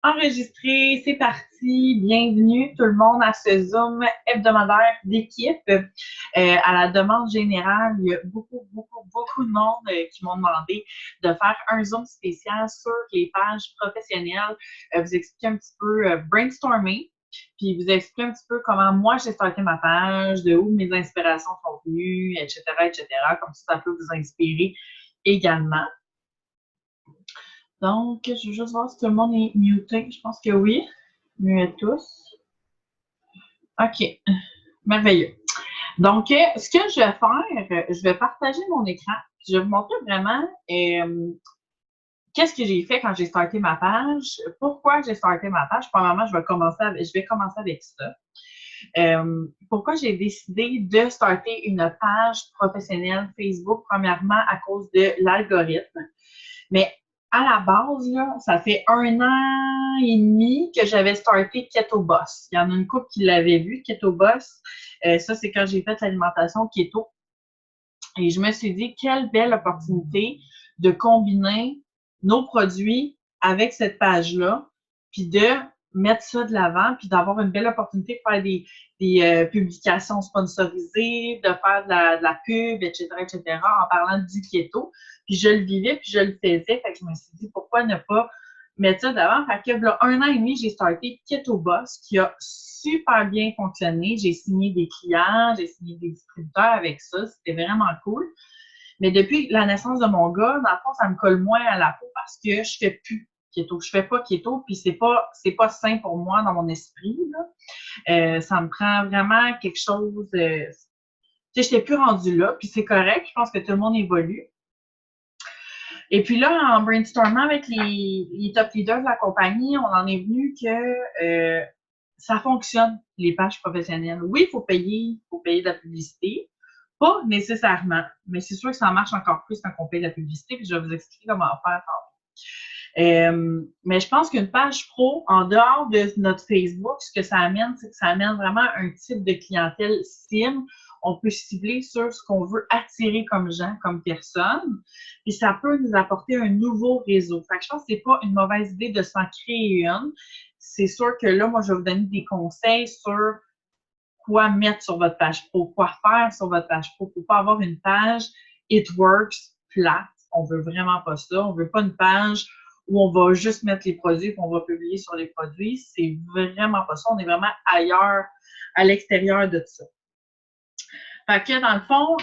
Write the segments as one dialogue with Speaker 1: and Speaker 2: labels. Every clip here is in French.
Speaker 1: Enregistré, c'est parti. Bienvenue tout le monde à ce Zoom hebdomadaire d'équipe. À la demande générale, il y a beaucoup de monde qui m'ont demandé de faire un Zoom spécial sur les pages professionnelles, vous expliquer un petit peu brainstormer, puis vous expliquer un petit peu comment moi j'ai starté ma page, de où mes inspirations sont venues, etc., etc., comme ça peut vous inspirer également. Donc, je veux juste voir si tout le monde est muté. Je pense que oui. Muet tous. OK. Merveilleux. Donc, ce que je vais faire, je vais partager mon écran. Je vais vous montrer vraiment qu'est-ce que j'ai fait quand j'ai starté ma page, pourquoi j'ai starté ma page. Premièrement, je vais commencer avec ça. Pourquoi j'ai décidé de starter une page professionnelle Facebook, premièrement à cause de l'algorithme. Mais à la base, là, ça fait 1 an et demi que j'avais starté Keto Boss. Il y en a une couple qui l'avait vu, Keto Boss. Ça, c'est quand j'ai fait l'alimentation keto. Et je me suis dit, quelle belle opportunité de combiner nos produits avec cette page-là, puis de mettre ça de l'avant, puis d'avoir une belle opportunité de faire des publications sponsorisées, de faire de la pub, etc., en parlant du keto. Puis je le vivais, puis je le faisais. Fait que je me suis dit, pourquoi ne pas mettre ça de l'avant? Fait que là, 1 an et demi, j'ai starté Keto Boss, qui a super bien fonctionné. J'ai signé des clients, j'ai signé des distributeurs avec ça. C'était vraiment cool. Mais depuis la naissance de mon gars, dans le fond, ça me colle moins à la peau parce que je fais plus keto. Je fais pas keto, puis c'est pas sain pour moi dans mon esprit, là. Ça me prend vraiment quelque chose. Tu sais, je n'étais plus rendue là, puis c'est correct. Je pense que tout le monde évolue. Et puis là, en brainstormant avec les top leaders de la compagnie, on en est venu que ça fonctionne, les pages professionnelles. Oui, il faut payer de la publicité. Pas nécessairement, mais c'est sûr que ça marche encore plus quand on paye de la publicité, puis je vais vous expliquer comment faire mais je pense qu'une page pro, en dehors de notre Facebook, ce que ça amène, c'est que ça amène vraiment un type de clientèle cible. On peut cibler sur ce qu'on veut attirer comme gens, comme personnes, puis ça peut nous apporter un nouveau réseau. Fait que je pense que c'est pas une mauvaise idée de s'en créer une. C'est sûr que là, moi, je vais vous donner des conseils sur quoi mettre sur votre page pro, quoi faire sur votre page pro pour pas avoir une page It Works plate. On veut vraiment pas ça. On veut pas une page où on va juste mettre les produits et on va publier sur les produits. C'est vraiment pas ça. On est vraiment ailleurs, à l'extérieur de ça. Fait que dans le fond,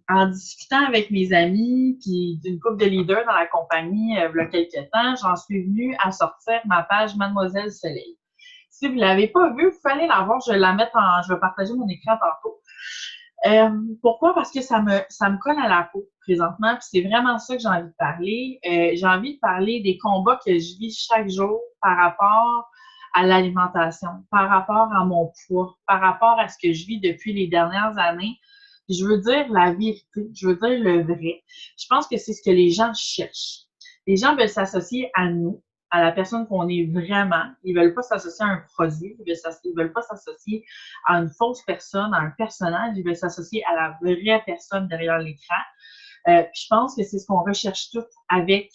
Speaker 1: en discutant avec mes amis puis d'une couple de leaders dans la compagnie il y a quelques temps, j'en suis venue à sortir ma page Mademoiselle Soleil. Si vous ne l'avez pas vue, vous pouvez aller la voir. Je vais partager mon écran tantôt. Pourquoi? Parce que ça me colle à la peau présentement, puis c'est vraiment ça que j'ai envie de parler. J'ai envie de parler des combats que je vis chaque jour par rapport à l'alimentation, par rapport à mon poids, par rapport à ce que je vis depuis les dernières années. Je veux dire la vérité, je veux dire le vrai. Je pense que c'est ce que les gens cherchent. Les gens veulent s'associer à nous, à la personne qu'on est vraiment. Ils veulent pas s'associer à un produit, ils veulent pas s'associer à une fausse personne, à un personnage, ils veulent s'associer à la vraie personne derrière l'écran. Puis je pense que c'est ce qu'on recherche tous avec,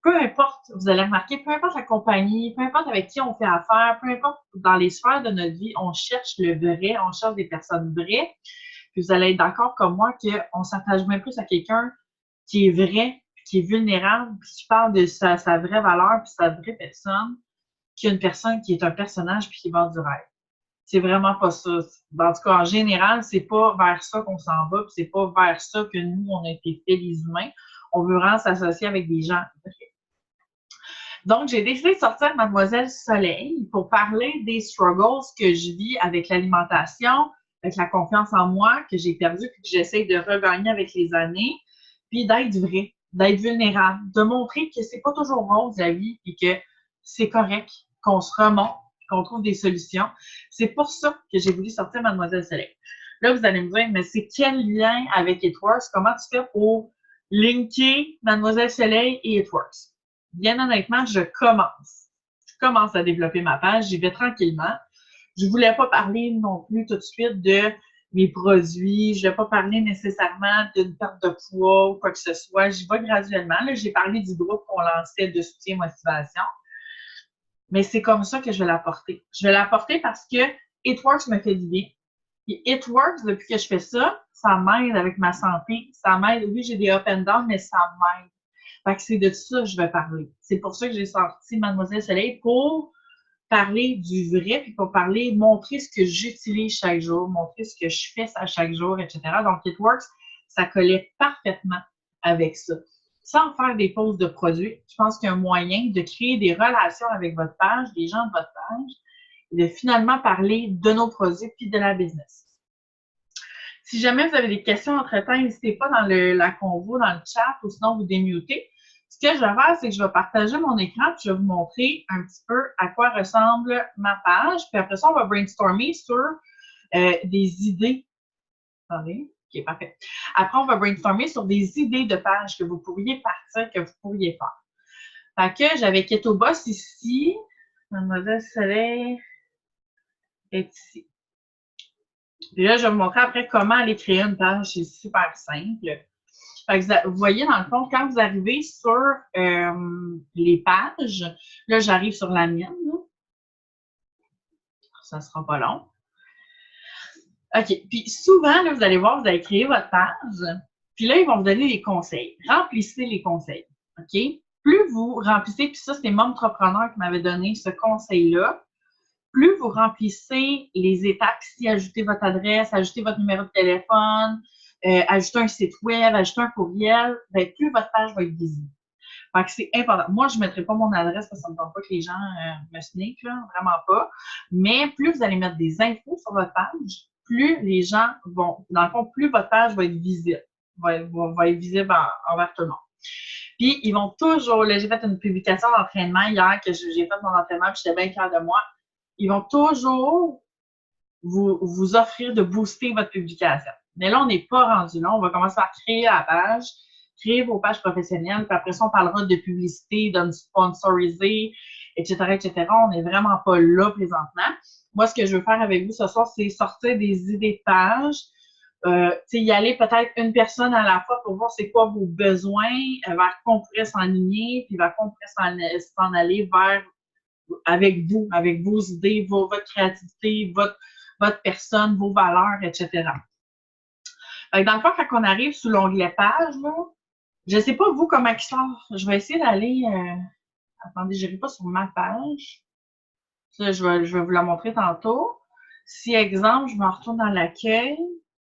Speaker 1: peu importe, vous allez remarquer, peu importe la compagnie, peu importe avec qui on fait affaire, peu importe dans les sphères de notre vie, on cherche le vrai, on cherche des personnes vraies. Puis vous allez être d'accord comme moi qu'on s'attache même plus à quelqu'un qui est vrai, qui est vulnérable, puis qui parle de sa vraie valeur, puis sa vraie personne, qu'une personne qui est un personnage puis qui vend du rêve. C'est vraiment pas ça. En tout cas, en général, c'est pas vers ça qu'on s'en va, puis c'est pas vers ça que nous, on a été faits les humains. On veut vraiment s'associer avec des gens. Donc, j'ai décidé de sortir Mademoiselle Soleil pour parler des struggles que je vis avec l'alimentation, avec la confiance en moi que j'ai perdue puis que j'essaie de regagner avec les années, puis d'être vrai, d'être vulnérable, de montrer que c'est pas toujours rose la vie et que c'est correct, qu'on se remonte, qu'on trouve des solutions. C'est pour ça que j'ai voulu sortir Mademoiselle Soleil. Là, vous allez me dire, mais c'est quel lien avec It Works? Comment tu fais pour linker Mademoiselle Soleil et It Works? Bien honnêtement, je commence. Je commence à développer ma page. J'y vais tranquillement. Je voulais pas parler non plus tout de suite de mes produits. Je ne vais pas parler nécessairement d'une perte de poids ou quoi que ce soit. J'y vais graduellement. Là, j'ai parlé du groupe qu'on lançait de soutien motivation. Mais c'est comme ça que je vais l'apporter. Je vais l'apporter parce que It Works me fait du bien. Et It Works, depuis que je fais ça, ça m'aide avec ma santé. Ça m'aide. Oui, j'ai des up and down, mais ça m'aide. Fait que c'est de ça que je vais parler. C'est pour ça que j'ai sorti Mademoiselle Soleil pour parler du vrai, puis pour parler, montrer ce que j'utilise chaque jour, montrer ce que je fais à chaque jour, etc. Donc, It Works, ça collait parfaitement avec ça. Sans faire des pauses de produits, je pense qu'il y a un moyen de créer des relations avec votre page, des gens de votre page, et de finalement parler de nos produits puis de la business. Si jamais vous avez des questions entre-temps, n'hésitez pas dans la convo, dans le chat, ou sinon vous démutez. Ce que je vais faire, c'est que je vais partager mon écran puis je vais vous montrer un petit peu à quoi ressemble ma page. Puis après ça, on va brainstormer sur des idées. Attendez. OK, parfait. Après, on va brainstormer sur des idées de pages que vous pourriez partir, que vous pourriez faire. Fait que j'avais Keto Boss ici. Mademoiselle Soleil est ici. Puis là, je vais vous montrer après comment aller créer une page. C'est super simple. Fait que vous voyez, dans le fond, quand vous arrivez sur les pages, là, j'arrive sur la mienne. Là. Ça ne sera pas long. OK. Puis souvent, là, vous allez voir, vous allez créer votre page. Puis là, ils vont vous donner des conseils. Remplissez les conseils. OK? Plus vous remplissez, puis ça, c'est mon entrepreneur qui m'avait donné ce conseil-là, plus vous remplissez les étapes, si ajoutez votre adresse, ajoutez votre numéro de téléphone, ajoutez un site web, ajoutez un courriel, bien, plus votre page va être visible. Fait que c'est important. Moi, je ne mettrai pas mon adresse parce que ça ne me tente pas que les gens me sneak, là, vraiment pas. Mais plus vous allez mettre des infos sur votre page, plus les gens vont, dans le fond, plus votre page va être visible, va être visible envers tout le monde. Puis, ils vont toujours, là, j'ai fait une publication d'entraînement hier, que j'ai fait mon entraînement, puis j'étais bien fière de moi. Ils vont toujours vous offrir de booster votre publication. Mais là, on n'est pas rendu là. On va commencer à créer la page, créer vos pages professionnelles, puis après ça, on parlera de publicité, de sponsoriser, etc., etc. On n'est vraiment pas là présentement. Moi, ce que je veux faire avec vous ce soir, c'est sortir des idées de pages, y aller peut-être une personne à la fois pour voir c'est quoi vos besoins, vers quoi on pourrait s'enligner, puis vers quoi on pourrait s'en aller vers avec vous, avec vos idées, votre créativité, votre personne, vos valeurs, etc. Dans le fond, quand on arrive sous l'onglet page, là, je ne sais pas vous comment il sort. Je vais essayer d'aller. Attendez, je n'irai pas sur ma page. Ça, je vais vous la montrer tantôt. Si, exemple, je me retourne dans l'accueil,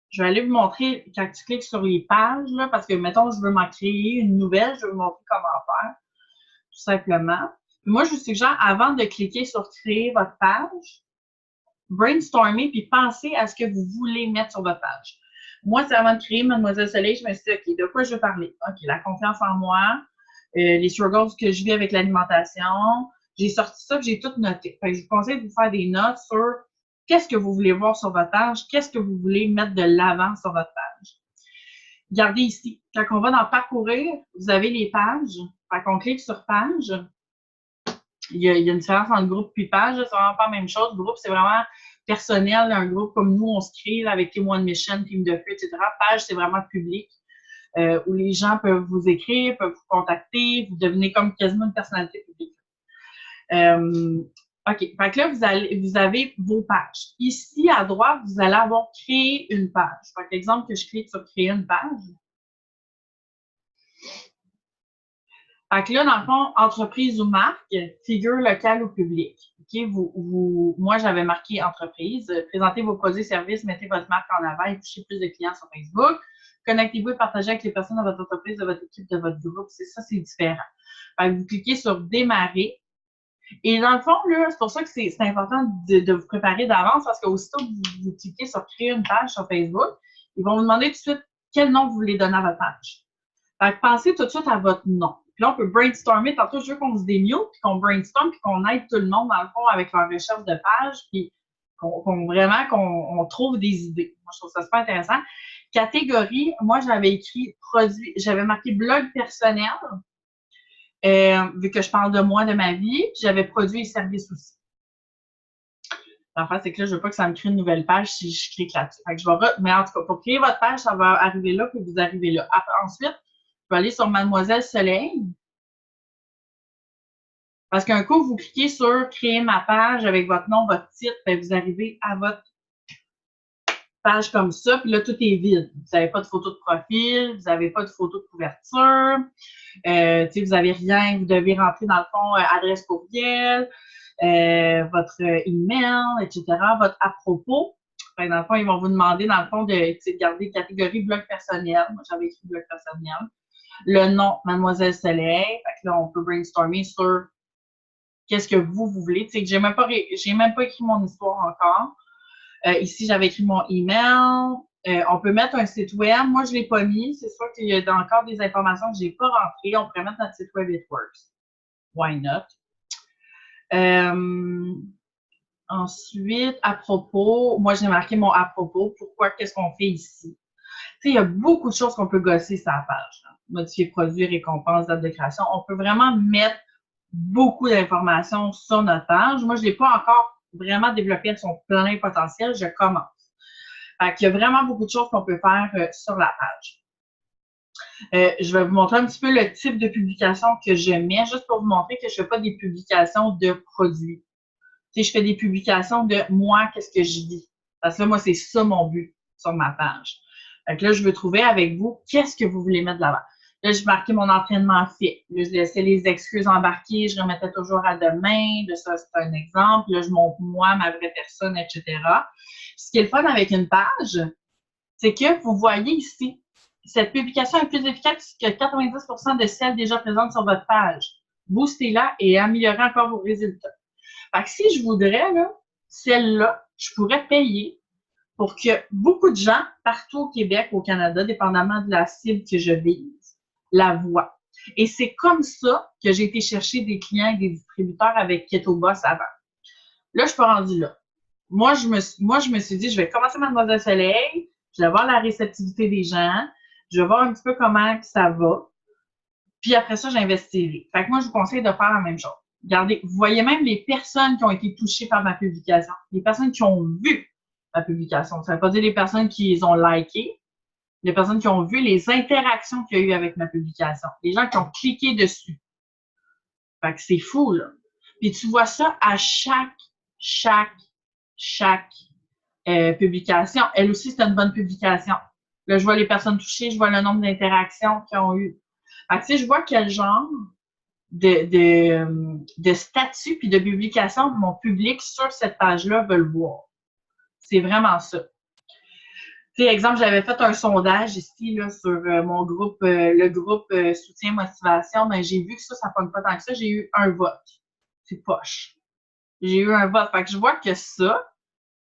Speaker 1: je vais aller vous montrer quand tu cliques sur les pages, là, parce que, mettons, je veux m'en créer une nouvelle, je vais vous montrer comment faire, tout simplement. Moi, je vous suggère, avant de cliquer sur créer votre page, brainstormer puis pensez à ce que vous voulez mettre sur votre page. Moi, c'est avant de créer Mademoiselle Soleil, je me suis dit, OK, de quoi je veux parler? OK, la confiance en moi, les struggles que je vis avec l'alimentation. J'ai sorti ça, j'ai tout noté. Fait que je vous conseille de vous faire des notes sur qu'est-ce que vous voulez voir sur votre page, qu'est-ce que vous voulez mettre de l'avant sur votre page. Regardez ici. Quand on va dans Parcourir, vous avez les pages. Fait qu'on clique sur page. Il y a une différence entre groupe et page. C'est vraiment pas la même chose. Le groupe, c'est vraiment personnel. Un groupe comme nous, on se crée là, avec témoins de mission, team de feu, etc. Page, c'est vraiment public. Où les gens peuvent vous écrire, peuvent vous contacter, vous devenez comme quasiment une personnalité publique. OK. Fait que là, vous avez vos pages. Ici, à droite, vous allez avoir créé une page. Par exemple, que je clique sur créer une page. Fait que là, dans le fond, entreprise ou marque, figure locale ou publique. OK? Moi, j'avais marqué entreprise. Présentez vos produits et services, mettez votre marque en avant et touchez plus de clients sur Facebook. Connectez-vous et partagez avec les personnes de votre entreprise, de votre équipe, de votre groupe. C'est ça, c'est différent. Fait que vous cliquez sur démarrer. Et dans le fond, là, c'est pour ça que c'est important de vous préparer d'avance parce qu'aussitôt que vous cliquez sur créer une page sur Facebook, ils vont vous demander tout de suite quel nom vous voulez donner à votre page. Fait que pensez tout de suite à votre nom. Puis là, on peut brainstormer. Tantôt, je veux qu'on se démute, puis qu'on brainstorm, puis qu'on aide tout le monde, dans le fond, avec leur recherche de page, puis qu'on trouve des idées. Moi, je trouve ça super intéressant. Catégorie, moi, j'avais écrit produit, j'avais marqué blog personnel, vu que je parle de moi, de ma vie, puis j'avais produit et services aussi. L'enfant, c'est que là, je veux pas que ça me crée une nouvelle page si je clique là-dessus. Fait que mais en tout cas, pour créer votre page, ça va arriver là, puis vous arrivez là. Après, ensuite, je vais aller sur Mademoiselle Soleil. Parce qu'un coup, vous cliquez sur créer ma page avec votre nom, votre titre, ben vous arrivez à votre page comme ça, puis là, tout est vide. Vous n'avez pas de photo de profil, vous n'avez pas de photo de couverture, vous n'avez rien, vous devez rentrer dans le fond adresse courriel, votre email, etc., votre à propos. Enfin, dans le fond, ils vont vous demander, dans le fond, de garder catégorie blog personnel. Moi, j'avais écrit blog personnel. Le nom, Mademoiselle Soleil. Fait que là, on peut brainstormer sur qu'est-ce que vous voulez. Tu sais, j'ai même pas écrit mon histoire encore. Ici, j'avais écrit mon email. On peut mettre un site web. Moi, je ne l'ai pas mis. C'est sûr qu'il y a encore des informations que je n'ai pas rentrées. On pourrait mettre notre site web It Works. Why not? Ensuite, à propos, moi, j'ai marqué mon à propos. Pourquoi? Qu'est-ce qu'on fait ici? Tu sais, il y a beaucoup de choses qu'on peut gosser sur la page. Hein. Modifier produit, récompense, date de création. On peut vraiment mettre beaucoup d'informations sur notre page. Moi, je ne l'ai pas encore vraiment développé à son plein potentiel. Je commence. Fait qu'il y a vraiment beaucoup de choses qu'on peut faire sur la page. Je vais vous montrer un petit peu le type de publication que je mets, juste pour vous montrer que je ne fais pas des publications de produits. Tu sais, je fais des publications de moi, qu'est-ce que je vis. Parce que là, moi, c'est ça mon but sur ma page. Fait que là, je veux trouver avec vous qu'est-ce que vous voulez mettre de l'avant. Là, je marquais mon entraînement fait. Là, je laissais les excuses embarquer. Je remettais toujours à demain. De ça, c'est un exemple. Là, je montre moi, ma vraie personne, etc. Ce qui est le fun avec une page, c'est que vous voyez ici, cette publication est plus efficace que 90% de celles déjà présentes sur votre page. Boostez-la et améliorez encore vos résultats. Fait que si je voudrais, là, celle-là, je pourrais payer pour que beaucoup de gens, partout au Québec, au Canada, dépendamment de la cible que je vise, la voient. Et c'est comme ça que j'ai été chercher des clients et des distributeurs avec Keto Boss avant. Là, je suis pas rendue là. Moi, je me suis dit, je vais commencer Mademoiselle Soleil, je vais voir la réceptivité des gens, je vais voir un petit peu comment ça va, puis après ça, j'investirai. Fait que moi, je vous conseille de faire la même chose. Regardez, vous voyez même les personnes qui ont été touchées par ma publication, les personnes qui ont vu ma publication. Ça ne veut pas dire les personnes qui les ont likées, les personnes qui ont vu les interactions qu'il y a eu avec ma publication, les gens qui ont cliqué dessus. Fait que c'est fou, là. Puis tu vois ça à chaque publication. Elle aussi, c'est une bonne publication. Là, je vois les personnes touchées, je vois le nombre d'interactions qu'ils ont eu. Fait que, tu sais, je vois quel genre de statut puis de publication mon public sur cette page-là veut le voir. C'est vraiment ça. Tu sais, exemple, j'avais fait un sondage ici là, sur mon groupe, le groupe Soutien Motivation, mais j'ai vu que ça ne pogne pas tant que ça. J'ai eu un vote. C'est poche. J'ai eu un vote. Fait que je vois que ça,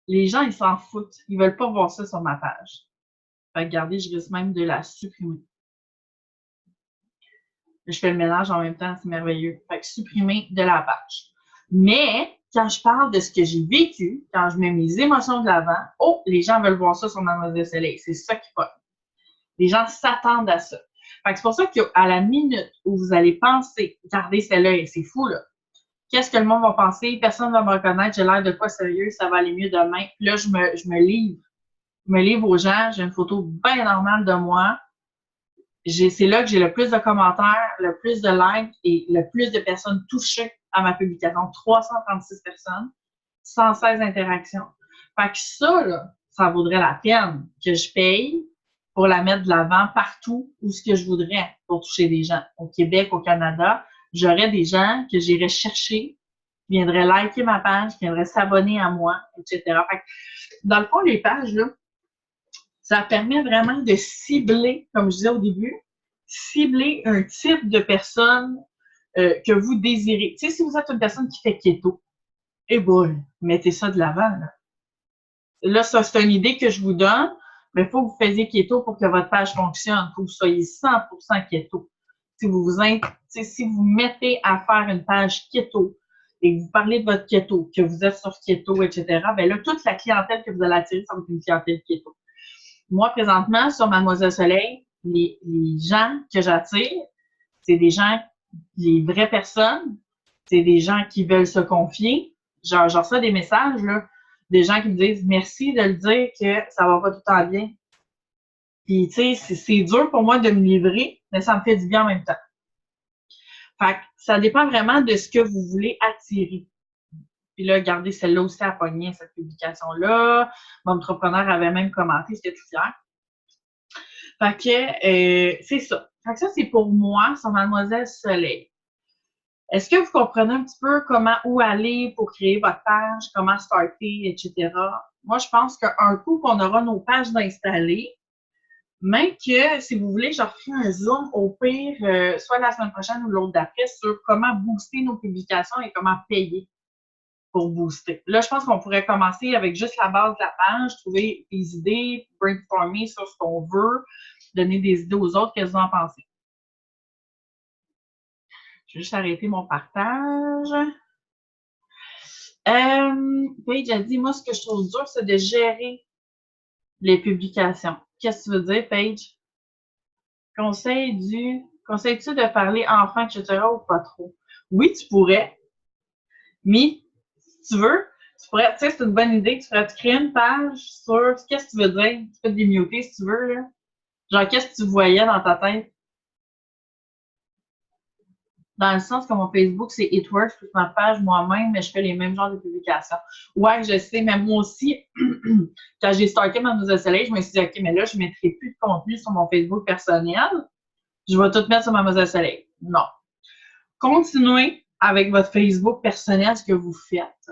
Speaker 1: les gens, ils s'en foutent. Ils veulent pas voir ça sur ma page. Fait que regardez, je risque même de la supprimer. Je fais le ménage en même temps, c'est merveilleux. Fait que supprimer de la page. Mais, quand je parle de ce que j'ai vécu, quand je mets mes émotions de l'avant, oh, les gens veulent voir ça sur Mademoiselle Soleil. C'est ça qui pogne. Les gens s'attendent à ça. Fait que c'est pour ça qu'à la minute où vous allez penser, regardez celle-là, c'est fou, là. Qu'est-ce que le monde va penser? Personne ne va me reconnaître, j'ai l'air de quoi sérieux, ça va aller mieux demain. Puis là, je me livre. Je me livre aux gens, j'ai une photo bien normale de moi. C'est là que j'ai le plus de commentaires, le plus de likes et le plus de personnes touchées à ma publication. 336 personnes, 116 interactions. Fait que ça, là, ça vaudrait la peine que je paye pour la mettre de l'avant partout où ce que je voudrais pour toucher des gens. Au Québec, au Canada, j'aurais des gens que j'irais chercher, qui viendraient liker ma page, qui viendraient s'abonner à moi, etc. Fait que, dans le fond, les pages, là, ça permet vraiment de cibler, comme je disais au début, cibler un type de personne que vous désirez. Tu sais, si vous êtes une personne qui fait keto, eh boy, mettez ça de l'avant. Là, ça, c'est une idée que je vous donne, mais il faut que vous fassiez keto pour que votre page fonctionne. Il faut que vous soyez 100% keto. Si vous mettez à faire une page keto et que vous parlez de votre keto, que vous êtes sur keto, etc., bien là, toute la clientèle que vous allez attirer, ça va être une clientèle keto. Moi, présentement, sur Mademoiselle Soleil, les gens que j'attire, c'est des gens, les vraies personnes, c'est des gens qui veulent se confier. Genre, je reçois des messages, là, des gens qui me disent merci de le dire que ça va pas tout le temps bien. Puis, tu sais, c'est dur pour moi de me livrer, mais ça me fait du bien en même temps. Fait que ça dépend vraiment de ce que vous voulez attirer. Puis là, regardez, celle-là aussi a pogné cette publication-là. Mon entrepreneur avait même commenté, j'étais tout fière. Fait que c'est ça. Fait que ça, c'est pour moi sur Mademoiselle Soleil. Est-ce que vous comprenez un petit peu comment, où aller pour créer votre page, comment starter, etc.? Moi, je pense qu'un coup qu'on aura nos pages d'installer, même que si vous voulez, je referai un zoom au pire, soit la semaine prochaine ou l'autre d'après, sur comment booster nos publications et comment payer pour booster. Là, je pense qu'on pourrait commencer avec juste la base de la page, trouver des idées, brainstormer sur ce qu'on veut, donner des idées aux autres, qu'est-ce que vous en pensez? Je vais juste arrêter mon partage. Paige a dit, moi, ce que je trouve dur, c'est de gérer les publications. Qu'est-ce que tu veux dire, Paige? Conseilles-tu de parler enfant, etc. ou pas trop? Oui, tu pourrais. Mais, si tu veux, tu pourrais, tu sais, c'est une bonne idée. Tu pourrais te créer une page sur qu'est-ce que tu veux dire. Tu peux te démuter si tu veux, là. Genre, qu'est-ce que tu voyais dans ta tête? Dans le sens que mon Facebook, c'est It Works, plus ma page moi-même, mais je fais les mêmes genres de publications. Ouais, je sais, mais moi aussi, quand j'ai starté Mademoiselle Soleil, je me suis dit, OK, mais là, je ne mettrai plus de contenu sur mon Facebook personnel. Je vais tout mettre sur Mademoiselle Soleil. Non. Continuez avec votre Facebook personnel, ce que vous faites.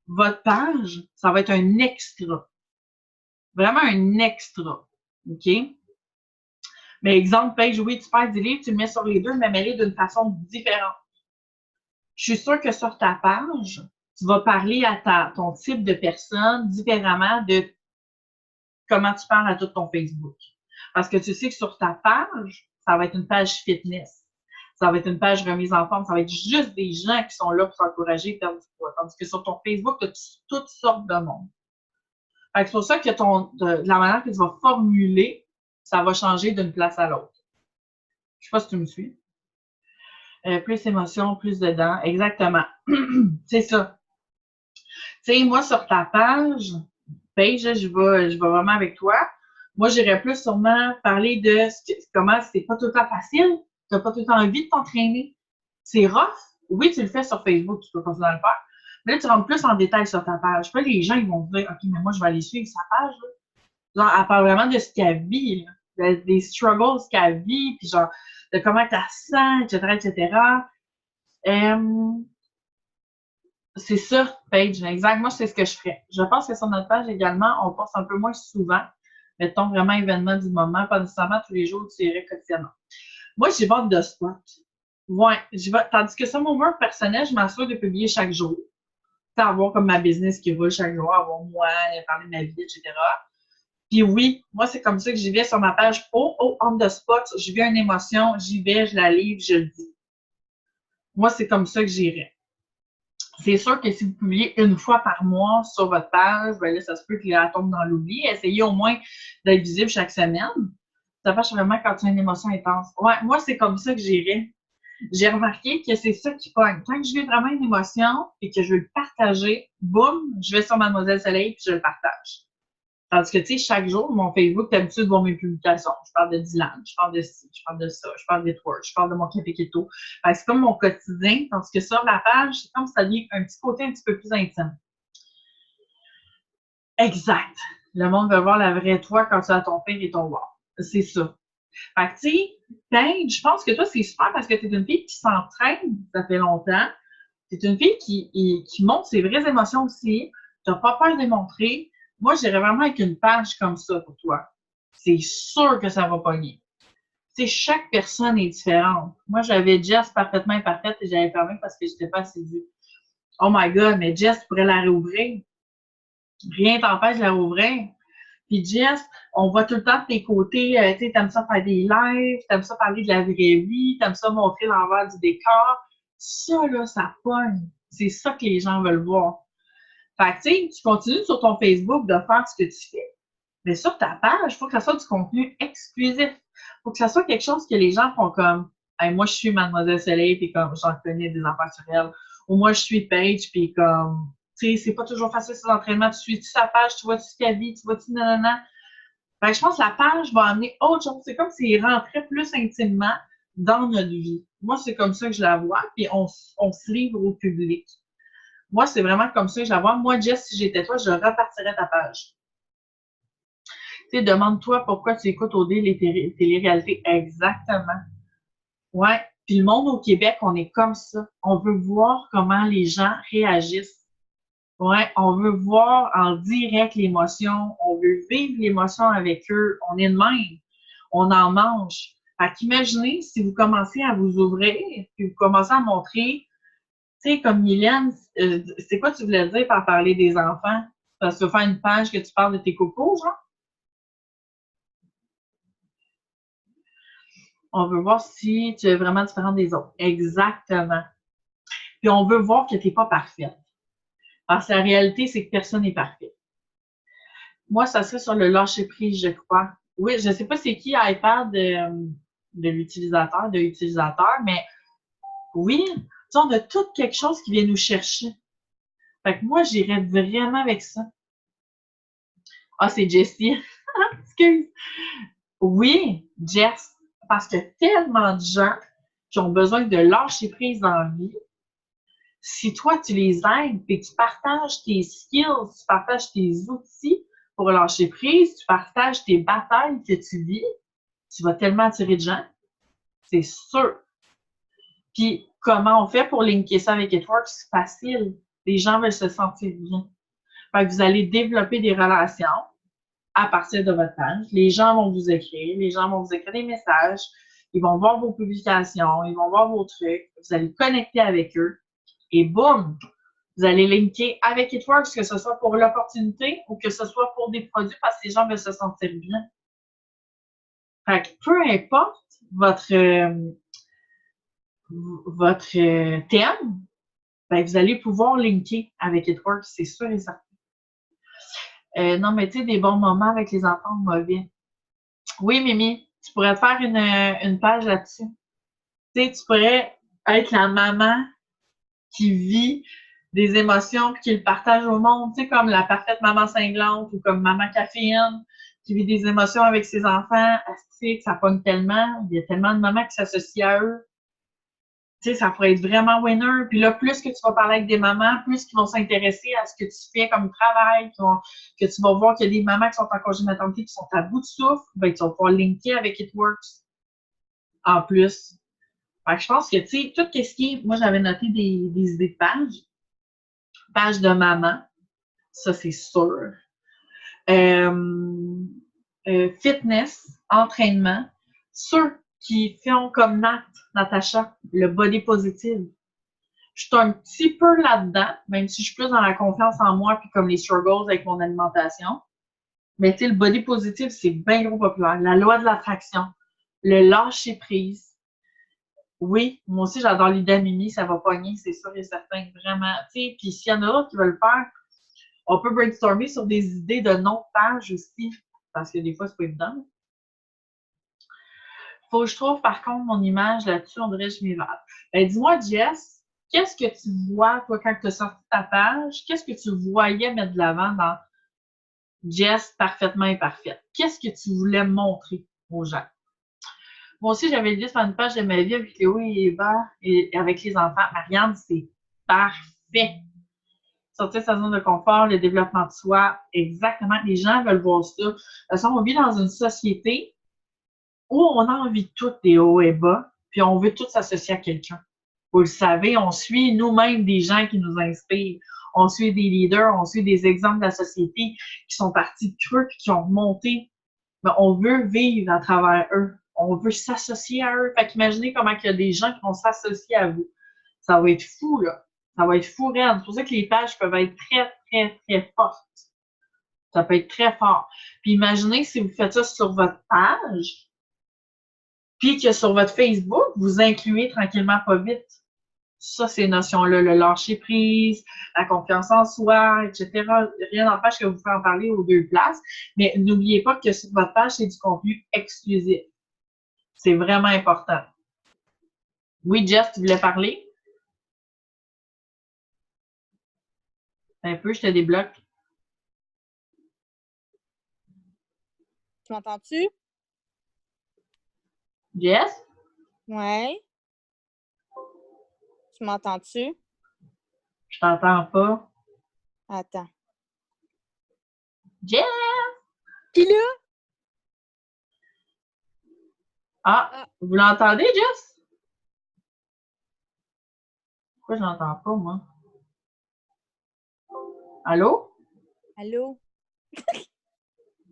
Speaker 1: Votre page, ça va être un extra. Vraiment un extra. OK? Mais exemple, page, oui, tu perds des livres, tu le mets sur les deux, mais mets-les d'une façon différente. Je suis sûre que sur ta page, tu vas parler à ton type de personne différemment de comment tu parles à tout ton Facebook. Parce que tu sais que sur ta page, ça va être une page fitness. Ça va être une page remise en forme. Ça va être juste des gens qui sont là pour t'encourager à perdre du poids. Tandis que sur ton Facebook, tu as toutes sortes de monde. C'est pour ça que la manière que tu vas formuler, ça va changer d'une place à l'autre. Je sais pas si tu me suis. Plus d'émotions, plus dedans. Exactement. C'est ça. Tu sais, moi, sur ta page, je vais vraiment avec toi. Moi, j'irais plus sûrement parler de comment c'est pas tout le temps facile. Tu n'as pas tout le temps envie de t'entraîner. C'est rough. Oui, tu le fais sur Facebook, tu peux continuer à le faire. Mais là, tu rentres plus en détail sur ta page. Puis là, les gens, ils vont te dire, OK, mais moi, je vais aller suivre sa page. Là. Genre, elle parle vraiment de ce qu'elle vit, là, des struggles qu'elle vit, puis genre, de comment elle sent, etc., etc. C'est ça, Paige, exact. Moi, c'est ce que je ferais. Je pense que sur notre page également, on passe un peu moins souvent. Mettons vraiment événement du moment, pas nécessairement tous les jours, tu irais quotidiennement. Moi, j'y vais de spot. Ouais, j'y vais. Tandis que sur mon mur personnel, je m'assure de publier chaque jour. Avoir comme ma business qui roule chaque jour, avoir moi, parler de ma vie, etc. Puis oui, moi, c'est comme ça que j'y vais sur ma page. On the spot, je vis une émotion, j'y vais, je la livre, je le dis. Moi, c'est comme ça que j'irais. C'est sûr que si vous publiez une fois par mois sur votre page, ben là, ça se peut qu'elle tombe dans l'oubli. Essayez au moins d'être visible chaque semaine. Ça fait vraiment quand tu as une émotion intense. Ouais, moi, c'est comme ça que j'irais. J'ai remarqué que c'est ça qui pogne. Quand je vis vraiment une émotion et que je veux le partager, boum, je vais sur Mademoiselle Soleil puis je le partage. Tandis que, tu sais, chaque jour, mon Facebook, d'habitude, de voir mes publications. Je parle de Dylan, je parle de ci, je parle de ça, je parle d'Etwork, je parle de mon café keto. C'est comme mon quotidien, tandis que sur la page, c'est comme ça devient un petit côté un petit peu plus intime. Exact. Le monde veut voir la vraie toi quand tu as ton père et ton voir. C'est ça. Fait que, tu sais, Paige, je pense que toi, c'est super parce que tu es une fille qui s'entraîne, ça fait longtemps. Tu es une fille qui montre ses vraies émotions aussi. Tu n'as pas peur de les montrer. Moi, j'irais vraiment avec une page comme ça pour toi. C'est sûr que ça va pogner. Tu sais, chaque personne est différente. Moi, j'avais Jess parfaitement imparfaite et j'avais fermé parce que je n'étais pas assidue. Oh my God, mais Jess, tu pourrais la réouvrir. Rien t'empêche de la rouvrir. Puis Jess, on voit tout le temps de tes côtés, tu sais, t'aimes ça faire des lives, t'aimes ça parler de la vraie vie, t'aimes ça montrer l'envers du décor. Ça, là, ça pogne. C'est ça que les gens veulent voir. Fait que, tu sais, tu continues sur ton Facebook de faire ce que tu fais. Mais sur ta page, il faut que ça soit du contenu exclusif. Il faut que ça soit quelque chose que les gens font comme hey, moi, je suis Mademoiselle Soleil, puis comme j'en connais des affaires sur elle. Ou moi, je suis Paige, puis comme tu sais, c'est pas toujours facile ces entraînements. Tu suis-tu sa page, tu vois-tu ce qu'elle vit, tu vois-tu nanana. Fait que je pense que la page va amener autre chose. C'est comme s'il rentrait plus intimement dans notre vie. Moi, c'est comme ça que je la vois, puis on se livre au public. Moi, c'est vraiment comme ça que je la vois. Moi, Jess, si j'étais toi, je repartirais ta page. Tu sais, demande-toi pourquoi tu écoutes OD les télé-réalités. Exactement. Ouais. Puis le monde au Québec, on est comme ça. On veut voir comment les gens réagissent. Ouais, on veut voir en direct l'émotion. On veut vivre l'émotion avec eux. On est de même. On en mange. Fait qu'imaginez si vous commencez à vous ouvrir, puis vous commencez à montrer, tu sais, comme Mylène, c'est quoi tu voulais dire par parler des enfants? Parce que tu veux faire une page que tu parles de tes cocos, genre? On veut voir si tu es vraiment différente des autres. Exactement. Puis on veut voir que tu n'es pas parfaite. Parce que la réalité, c'est que personne n'est parfait. Moi, ça serait sur le lâcher-prise, je crois. Oui, je ne sais pas c'est qui iPad de l'utilisateur, mais oui, tu sais, on a tout quelque chose qui vient nous chercher. Fait que moi, j'irais vraiment avec ça. Ah, c'est Jessie. Excuse. Oui, Jess. Parce que tellement de gens qui ont besoin de lâcher prise dans la vie, si toi, tu les aides et tu partages tes skills, tu partages tes outils pour lâcher prise, tu partages tes batailles que tu vis, tu vas tellement attirer de gens. C'est sûr. Puis, comment on fait pour linker ça avec It Works? C'est facile. Les gens veulent se sentir bien. Fait que vous allez développer des relations à partir de votre page. Les gens vont vous écrire, les gens vont vous écrire des messages, ils vont voir vos publications, ils vont voir vos trucs, vous allez connecter avec eux et boum, vous allez linker avec It Works, que ce soit pour l'opportunité ou que ce soit pour des produits parce que les gens veulent se sentir bien. Fait que peu importe votre thème, ben, vous allez pouvoir linker avec It Works, c'est sûr et certain. Non, mais tu sais, des bons moments avec les enfants mauvais. Oui, Mimi, tu pourrais faire une page là-dessus. Tu sais, tu pourrais être la maman qui vit des émotions puis qui le partage au monde, tu sais, comme la parfaite maman cinglante ou comme maman caféine qui vit des émotions avec ses enfants. Tu sais, ça pogne tellement. Il y a tellement de mamans qui s'associent à eux. Tu sais, ça pourrait être vraiment winner. Puis là, plus que tu vas parler avec des mamans, plus qu'ils vont s'intéresser à ce que tu fais comme travail, que tu vas voir qu'il y a des mamans qui sont en congé maternité qui sont à bout de souffle, ben, tu vas pouvoir linker avec It Works en plus. Fait que je pense que, tu sais, tout ce qui est, moi, j'avais noté des idées de pages. Page de maman, ça, c'est sûr. Euh, fitness, entraînement. Ceux qui font comme Natacha, le body positive. Je suis un petit peu là-dedans, même si je suis plus dans la confiance en moi, puis comme les struggles avec mon alimentation. Mais tu sais, le body positive, c'est bien gros populaire. La loi de l'attraction, le lâcher prise. Oui, moi aussi, j'adore l'idée à Mimi, ça va pogner, c'est sûr et certain, vraiment. Tu sais, puis s'il y en a d'autres qui veulent le faire, on peut brainstormer sur des idées de nom de page aussi, parce que des fois, c'est pas évident. Faut que je trouve, par contre, mon image là-dessus, on dirait que je m'évade. Ben, dis-moi, Jess, qu'est-ce que tu vois, toi, quand tu as sorti ta page? Qu'est-ce que tu voyais mettre de l'avant dans Jess parfaitement imparfaite? Qu'est-ce que tu voulais montrer aux gens? Moi aussi, j'avais dit faire une page de ma vie avec Léo et Eva et avec les enfants. Marianne, c'est parfait. Sortir de sa zone de confort, le développement de soi, exactement. Les gens veulent voir ça. De toute façon, on vit dans une société où on a envie de tout des hauts et bas, puis on veut tout s'associer à quelqu'un. Vous le savez, on suit nous-mêmes des gens qui nous inspirent. On suit des leaders, on suit des exemples de la société qui sont partis de creux puis qui ont remonté. Mais on veut vivre à travers eux. On veut s'associer à eux. Fait qu'imaginez comment il y a des gens qui vont s'associer à vous. Ça va être fou, là. Ça va être fou, raide. C'est pour ça que les pages peuvent être très, très, très fortes. Ça peut être très fort. Puis imaginez si vous faites ça sur votre page, puis que sur votre Facebook, vous incluez tranquillement pas vite. Ça, ces notions-là, le lâcher prise, la confiance en soi, etc. Rien n'empêche que vous pouvez en parler aux deux places. Mais n'oubliez pas que sur votre page, c'est du contenu exclusif. C'est vraiment important. Oui, Jess, tu voulais parler? Un peu, je te débloque.
Speaker 2: Tu m'entends-tu?
Speaker 1: Jess?
Speaker 2: Ouais. Tu m'entends-tu?
Speaker 1: Je t'entends pas.
Speaker 2: Attends.
Speaker 1: Jess!
Speaker 2: Puis là?
Speaker 1: Ah, vous l'entendez, Jess? Pourquoi je l'entends pas, moi? Allô?
Speaker 2: Allô?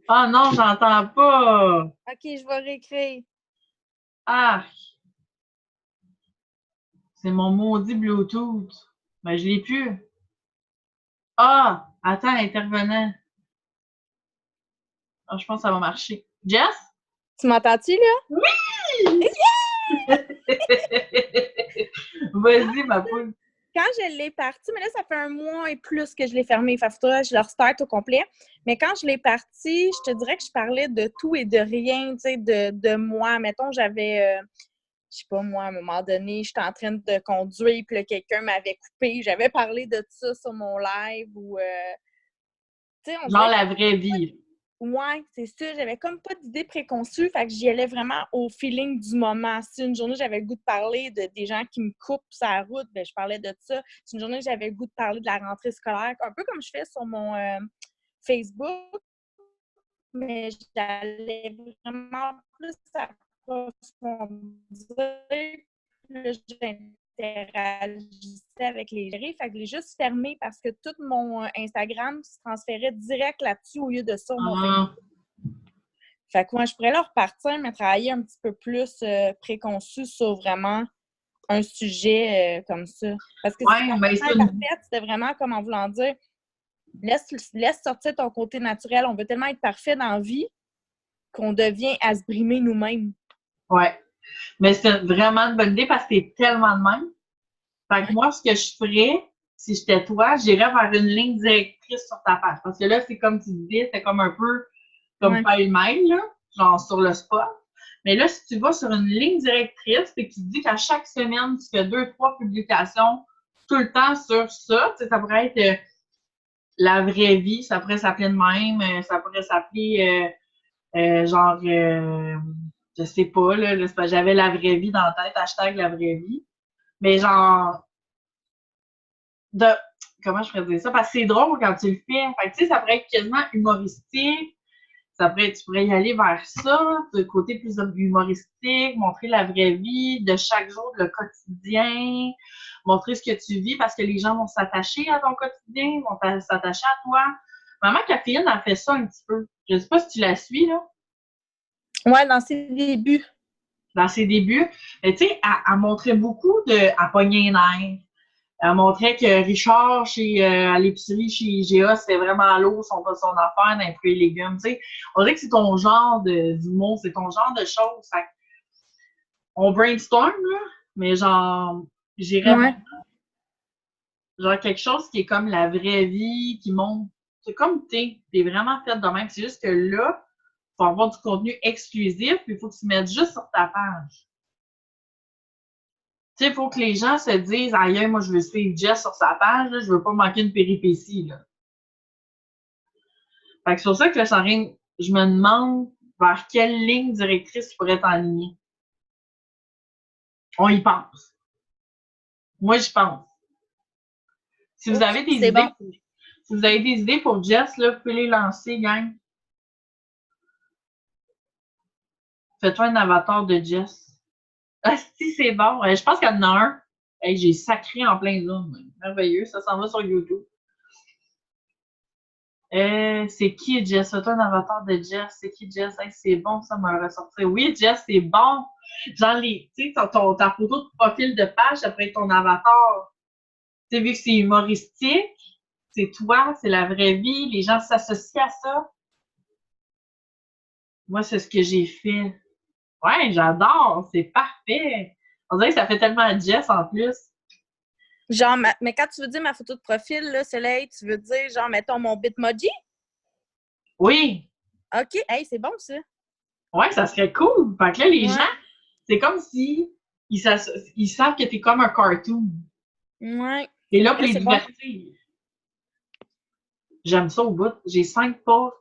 Speaker 1: Ah non, j'entends pas!
Speaker 2: OK, je vais réécrire.
Speaker 1: Ah! C'est mon maudit Bluetooth. Ben, je l'ai plus. Ah! Attends, intervenant. Ah, je pense que ça va marcher. Jess?
Speaker 2: Tu m'entends-tu, là?
Speaker 1: Oui! Vas-y, ma poule.
Speaker 2: Quand je l'ai parti, mais là, ça fait 1 mois et plus que je l'ai fermé. Fait que je le restart au complet. Mais quand je l'ai parti, je te dirais que je parlais de tout et de rien, tu sais, de moi. Mettons, j'avais, je sais pas, moi, à un moment donné, j'étais en train de conduire, puis là, quelqu'un m'avait coupé. J'avais parlé de ça sur mon live ou, tu sais, on
Speaker 1: Genre
Speaker 2: dirait
Speaker 1: la vraie vie.
Speaker 2: ouais, c'est ça. J'avais comme pas d'idée préconçue, fait que j'y allais vraiment au feeling du moment. Si une journée, j'avais le goût de parler de des gens qui me coupent sur la route, ben je parlais de ça. Si une journée, j'avais le goût de parler de la rentrée scolaire, un peu comme je fais sur mon Facebook, mais j'allais vraiment plus approfondir. Puis là, j'interagissais avec les gérés. Fait que je l'ai juste fermé parce que tout mon Instagram se transférait direct là-dessus au lieu de sur mon Facebook.
Speaker 1: Ah,
Speaker 2: Fait que moi, je pourrais leur repartir, mais travailler un petit peu plus préconçu sur vraiment un sujet comme ça. Parce que si
Speaker 1: ouais,
Speaker 2: ton
Speaker 1: mais
Speaker 2: temps
Speaker 1: c'est
Speaker 2: est
Speaker 1: une...
Speaker 2: parfait, c'était vraiment comme en voulant dire laisse sortir ton côté naturel. On veut tellement être parfait dans la vie qu'on devient à se brimer nous-mêmes.
Speaker 1: Ouais. Mais c'est vraiment une bonne idée parce que t'es tellement de même. Fait que
Speaker 2: Ouais.
Speaker 1: moi, ce que je ferais, si j'étais toi, j'irais vers une ligne directrice sur ta page. Parce que là, c'est comme tu disais, c'est comme un peu comme
Speaker 2: Ouais.
Speaker 1: pêle-mêle, là, genre sur le spot. Mais là, si tu vas sur une ligne directrice et que tu te dis qu'à chaque semaine, tu fais 2, 3 publications tout le temps sur ça, tu sais, ça pourrait être la vraie vie, ça pourrait s'appeler de même, ça pourrait s'appeler genre, je sais pas, là, j'avais la vraie vie dans la tête, hashtag la vraie vie. Mais genre, de, comment je pourrais dire ça? Parce que c'est drôle quand tu le fais. Fait que, tu sais, ça pourrait être quasiment humoristique. Ça pourrait, tu pourrais y aller vers ça, le côté plus humoristique, montrer la vraie vie de chaque jour, le quotidien, montrer ce que tu vis parce que les gens vont s'attacher à ton quotidien, vont s'attacher à toi. Maman Caféine a fait ça un petit peu. Je sais pas si tu la suis, là,
Speaker 2: Ouais, dans ses débuts.
Speaker 1: dans ses débuts. Mais tu sais, elle montrait beaucoup de, à pogner les nerfs. Elle montrait que Richard, à l'épicerie chez IGA, c'était vraiment lourd son affaire dans les fruits et légumes. Tu sais, on dirait que c'est ton genre d'humour, c'est ton genre de choses. Fait on brainstorm, là, mais genre, j'irais
Speaker 2: Ouais.
Speaker 1: genre quelque chose qui est comme la vraie vie, qui montre. C'est comme t'es vraiment fait de même. C'est juste que là, il faut avoir du contenu exclusif, puis il faut que tu mettes juste sur ta page. Tu sais, il faut que les gens se disent, aïe, moi, je veux suivre Jess sur sa page, là, je veux pas manquer une péripétie, là. Fait que c'est pour ça que je me demande vers quelle ligne directrice tu pourrais t'enligner. On y pense. Moi, j'y pense. Si vous
Speaker 2: OK,
Speaker 1: avez des
Speaker 2: c'est bon.
Speaker 1: idées, si vous avez des idées pour Jess, là, vous pouvez les lancer, gang. Fais-toi un avatar de Jess. Ah, si, c'est bon. Je pense qu'il y en a un. Hey, j'ai sacré en plein zoom. Merveilleux. Ça s'en va sur YouTube. C'est qui Jess? Fais-toi un avatar de Jess. C'est qui Jess? Hey, c'est bon, ça m'a ressorti. Oui, Jess, c'est bon. Genre, tu sais, ta photo de profil de page, ça pourrait être ton avatar. Tu sais, vu que c'est humoristique, c'est toi, c'est la vraie vie, les gens s'associent à ça. Moi, c'est ce que j'ai fait. Ouais, j'adore, c'est parfait. On dirait que ça fait tellement Jess en plus.
Speaker 2: Genre, mais quand tu veux dire ma photo de profil, là, Soleil, tu veux dire, genre, mettons mon Bitmoji?
Speaker 1: Oui,
Speaker 2: OK, hey, c'est bon, ça.
Speaker 1: ouais, ça serait cool. Fait que là, les gens,
Speaker 2: Ouais,
Speaker 1: c'est comme si ils savent que t'es comme un cartoon.
Speaker 2: ouais.
Speaker 1: T'es là pour
Speaker 2: Là,
Speaker 1: les
Speaker 2: c'est bon.
Speaker 1: divertir. J'aime ça au bout. J'ai 5 posts.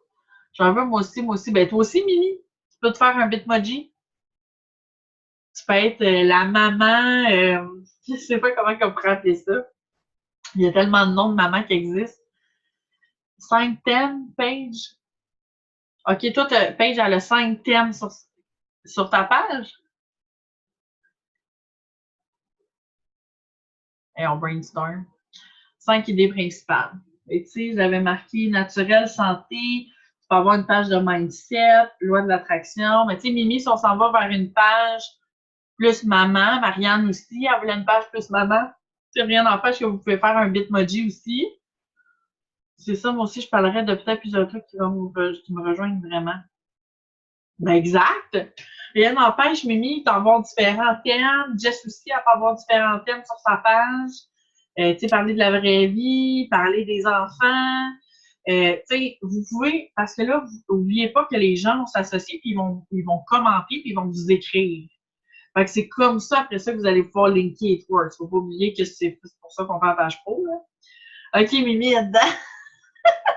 Speaker 1: J'en veux moi aussi. Ben, toi aussi, Mimi. Tu peux te faire un Bitmoji. Tu peux être la maman, je sais pas comment on pourrait appeler ça. Il y a tellement de noms de mamans qui existent. 5 thèmes, Paige. OK, toi, Paige, elle a 5 thèmes sur ta page. Et on brainstorm. 5 idées principales. Et tu sais, j'avais marqué naturel, santé, tu peux avoir une page de mindset, loi de l'attraction. Mais tu sais, Mimi, si on s'en va vers une page plus maman, Marianne aussi, elle voulait une page plus maman. Tu sais, rien n'empêche que vous pouvez faire un Bitmoji aussi. C'est ça, moi aussi, je parlerais de peut-être plusieurs trucs qui me rejoignent vraiment. Ben, exact. Rien n'empêche, Mimi, d'avoir différents thèmes. Jess aussi, elle peut avoir différents thèmes sur sa page. Tu sais, parler de la vraie vie, parler des enfants. Tu sais, vous pouvez, parce que là, vous n'oubliez pas que les gens vont s'associer, puis ils vont commenter, puis ils vont vous écrire. Fait que c'est comme ça, après ça, que vous allez pouvoir linker It Works. Faut pas oublier que c'est pour ça qu'on fait la page pro, là. OK, Mimi, là-dedans.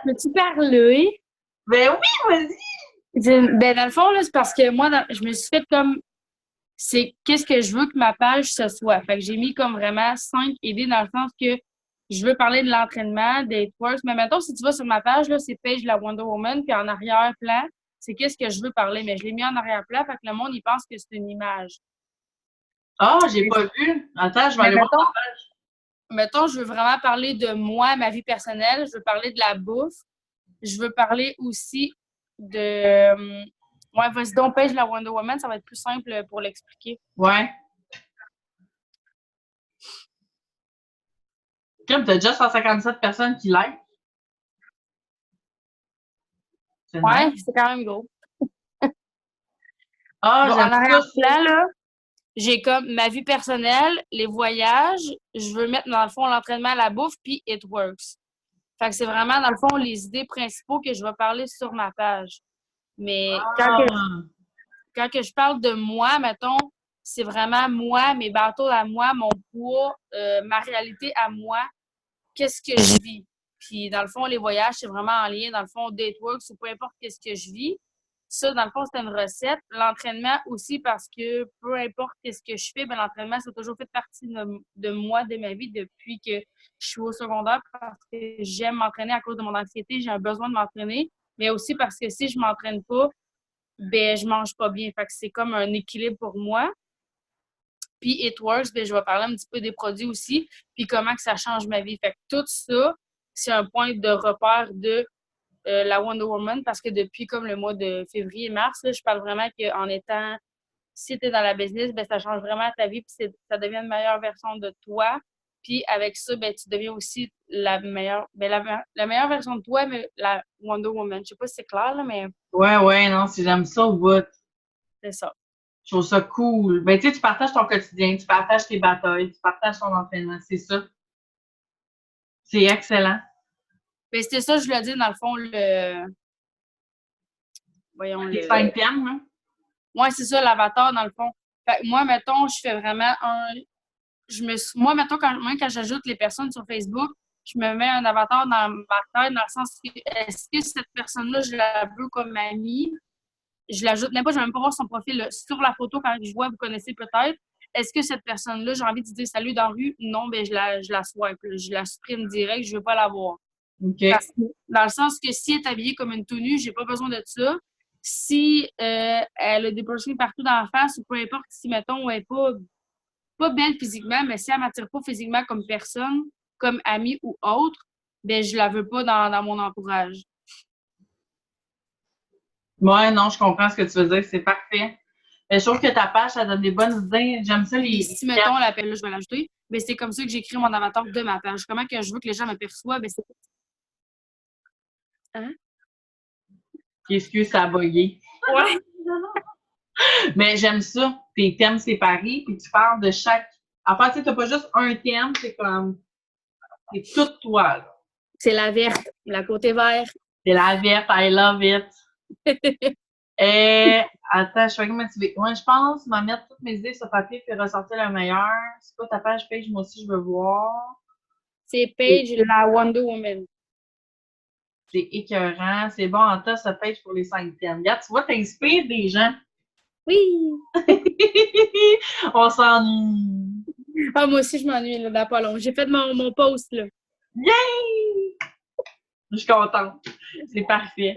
Speaker 3: Peux-tu parler?
Speaker 1: Ben oui, vas-y!
Speaker 3: Ben, dans le fond, là, c'est parce que moi, je me suis fait comme. C'est qu'est-ce que je veux que ma page ce soit. Fait que j'ai mis comme vraiment 5 idées dans le sens que je veux parler de l'entraînement, des twerks. Mais mettons, si tu vas sur ma page, là, c'est Page la Wonder Woman, puis en arrière-plan, c'est qu'est-ce que je veux parler. Mais je l'ai mis en arrière-plan, fait que le monde, il pense que c'est une image.
Speaker 1: Ah, j'ai pas vu. Attends, je vais
Speaker 3: Mais
Speaker 1: aller voir ta page.
Speaker 3: mettons, je veux vraiment parler de moi, ma vie personnelle. Je veux parler de la bouffe. Je veux parler aussi de. Ouais, vas-y donc, Page la Wonder Woman, ça va être plus simple pour l'expliquer.
Speaker 1: Ouais. Comme t'as déjà 157 personnes qui like. C'est
Speaker 3: Ouais,
Speaker 1: nice.
Speaker 3: c'est quand même gros.
Speaker 1: Ah,
Speaker 3: Bon, en
Speaker 1: j'aime ça.
Speaker 3: arrière-plan, là, j'ai comme ma vie personnelle, les voyages. Je veux mettre, dans le fond, l'entraînement à la bouffe, puis It Works. Fait que c'est vraiment, dans le fond, les idées principaux que je vais parler sur ma page. Mais
Speaker 1: Ah,
Speaker 3: quand que je parle de moi, mettons, c'est vraiment moi, mes bateaux à moi, mon poids, ma réalité à moi, qu'est-ce que je vis. Puis, dans le fond, les voyages, c'est vraiment en lien, dans le fond, Dateworks ou peu importe qu'est-ce que je vis. Ça, dans le fond, c'est une recette. L'entraînement aussi, parce que peu importe qu'est-ce que je fais, ben, l'entraînement, ça a toujours fait partie de moi, de ma vie, depuis que je suis au secondaire, parce que j'aime m'entraîner à cause de mon anxiété, j'ai un besoin de m'entraîner, mais aussi parce que si je m'entraîne pas, ben, je mange pas bien. Fait que c'est comme un équilibre pour moi. Puis It Works, ben, je vais parler un petit peu des produits aussi, puis comment que ça change ma vie. Fait que tout ça, c'est un point de repère de la Wonder Woman parce que depuis comme le mois de février-mars, je parle vraiment qu'en étant, si tu es dans la business, ben, ça change vraiment ta vie, puis ça devient une meilleure version de toi. Puis avec ça, ben, tu deviens aussi la meilleure, ben, la meilleure version de toi, mais la Wonder Woman. Je sais pas si c'est clair, là, mais
Speaker 1: ouais, non, si j'aime ça au bout.
Speaker 3: c'est ça.
Speaker 1: Je trouve ça cool. Ben, tu sais, tu partages ton quotidien, tu partages tes batailles, tu partages ton entraînement. C'est ça. C'est excellent.
Speaker 3: Ben, c'était ça, je voulais dire, dans le fond, voyons,
Speaker 1: Les 5 thèmes, là.
Speaker 3: ouais, c'est ça, l'avatar, dans le fond. Fait que moi, mettons, je fais vraiment moi, mettons, quand j'ajoute les personnes sur Facebook, je me mets un avatar dans ma tête, dans le sens que est-ce que cette personne-là, je la veux comme amie? Je l'ajoute même pas, je vais même pas voir son profil sur la photo quand je vois, vous connaissez peut-être. Est-ce que cette personne-là, j'ai envie de dire salut dans la rue? Non, ben je la swipe, je la supprime direct, je veux pas la voir.
Speaker 1: OK.
Speaker 3: Parce que, dans le sens que si elle est habillée comme une tenue, j'ai pas besoin de ça. Si elle a des piercings partout dans la face, ou peu importe si, mettons, elle est pas belle physiquement, mais si elle m'attire pas physiquement comme personne, comme amie ou autre, ben je la veux pas dans mon entourage.
Speaker 1: Ouais, non, je comprends ce que tu veux dire. C'est parfait. Je trouve que ta page, ça donne des bonnes idées. J'aime ça,
Speaker 3: Et si, mettons, l'appel là, je vais l'ajouter, ben c'est comme ça que j'écris mon avatar de ma page. Comment que je veux que les gens me perçoivent, ben c'est... Hein?
Speaker 1: Excuse, ça a bugué.
Speaker 3: Ouais.
Speaker 1: Mais j'aime ça. Tes thèmes séparés, puis tu parles de chaque. En fait, tu n'as pas juste un thème, c'est comme. C'est tout toi, là.
Speaker 3: C'est la verte, la côté vert.
Speaker 1: C'est la verte, I love it. Et attends, je suis motivée. Ouais, je pense m'en mettre toutes mes idées sur papier puis ressortir le meilleur. C'est quoi ta page Page? Moi aussi, je veux voir.
Speaker 3: C'est Paige, la Wonder Woman.
Speaker 1: C'est écœurant. C'est bon, en tas, ça Page pour les 5 thèmes. Regarde, tu vois, t'inspires des gens.
Speaker 3: Oui!
Speaker 1: On s'ennuie.
Speaker 3: Ah, moi aussi, je m'ennuie, là, dans pas long. J'ai fait mon post, là.
Speaker 1: Yay! Je suis contente. C'est parfait.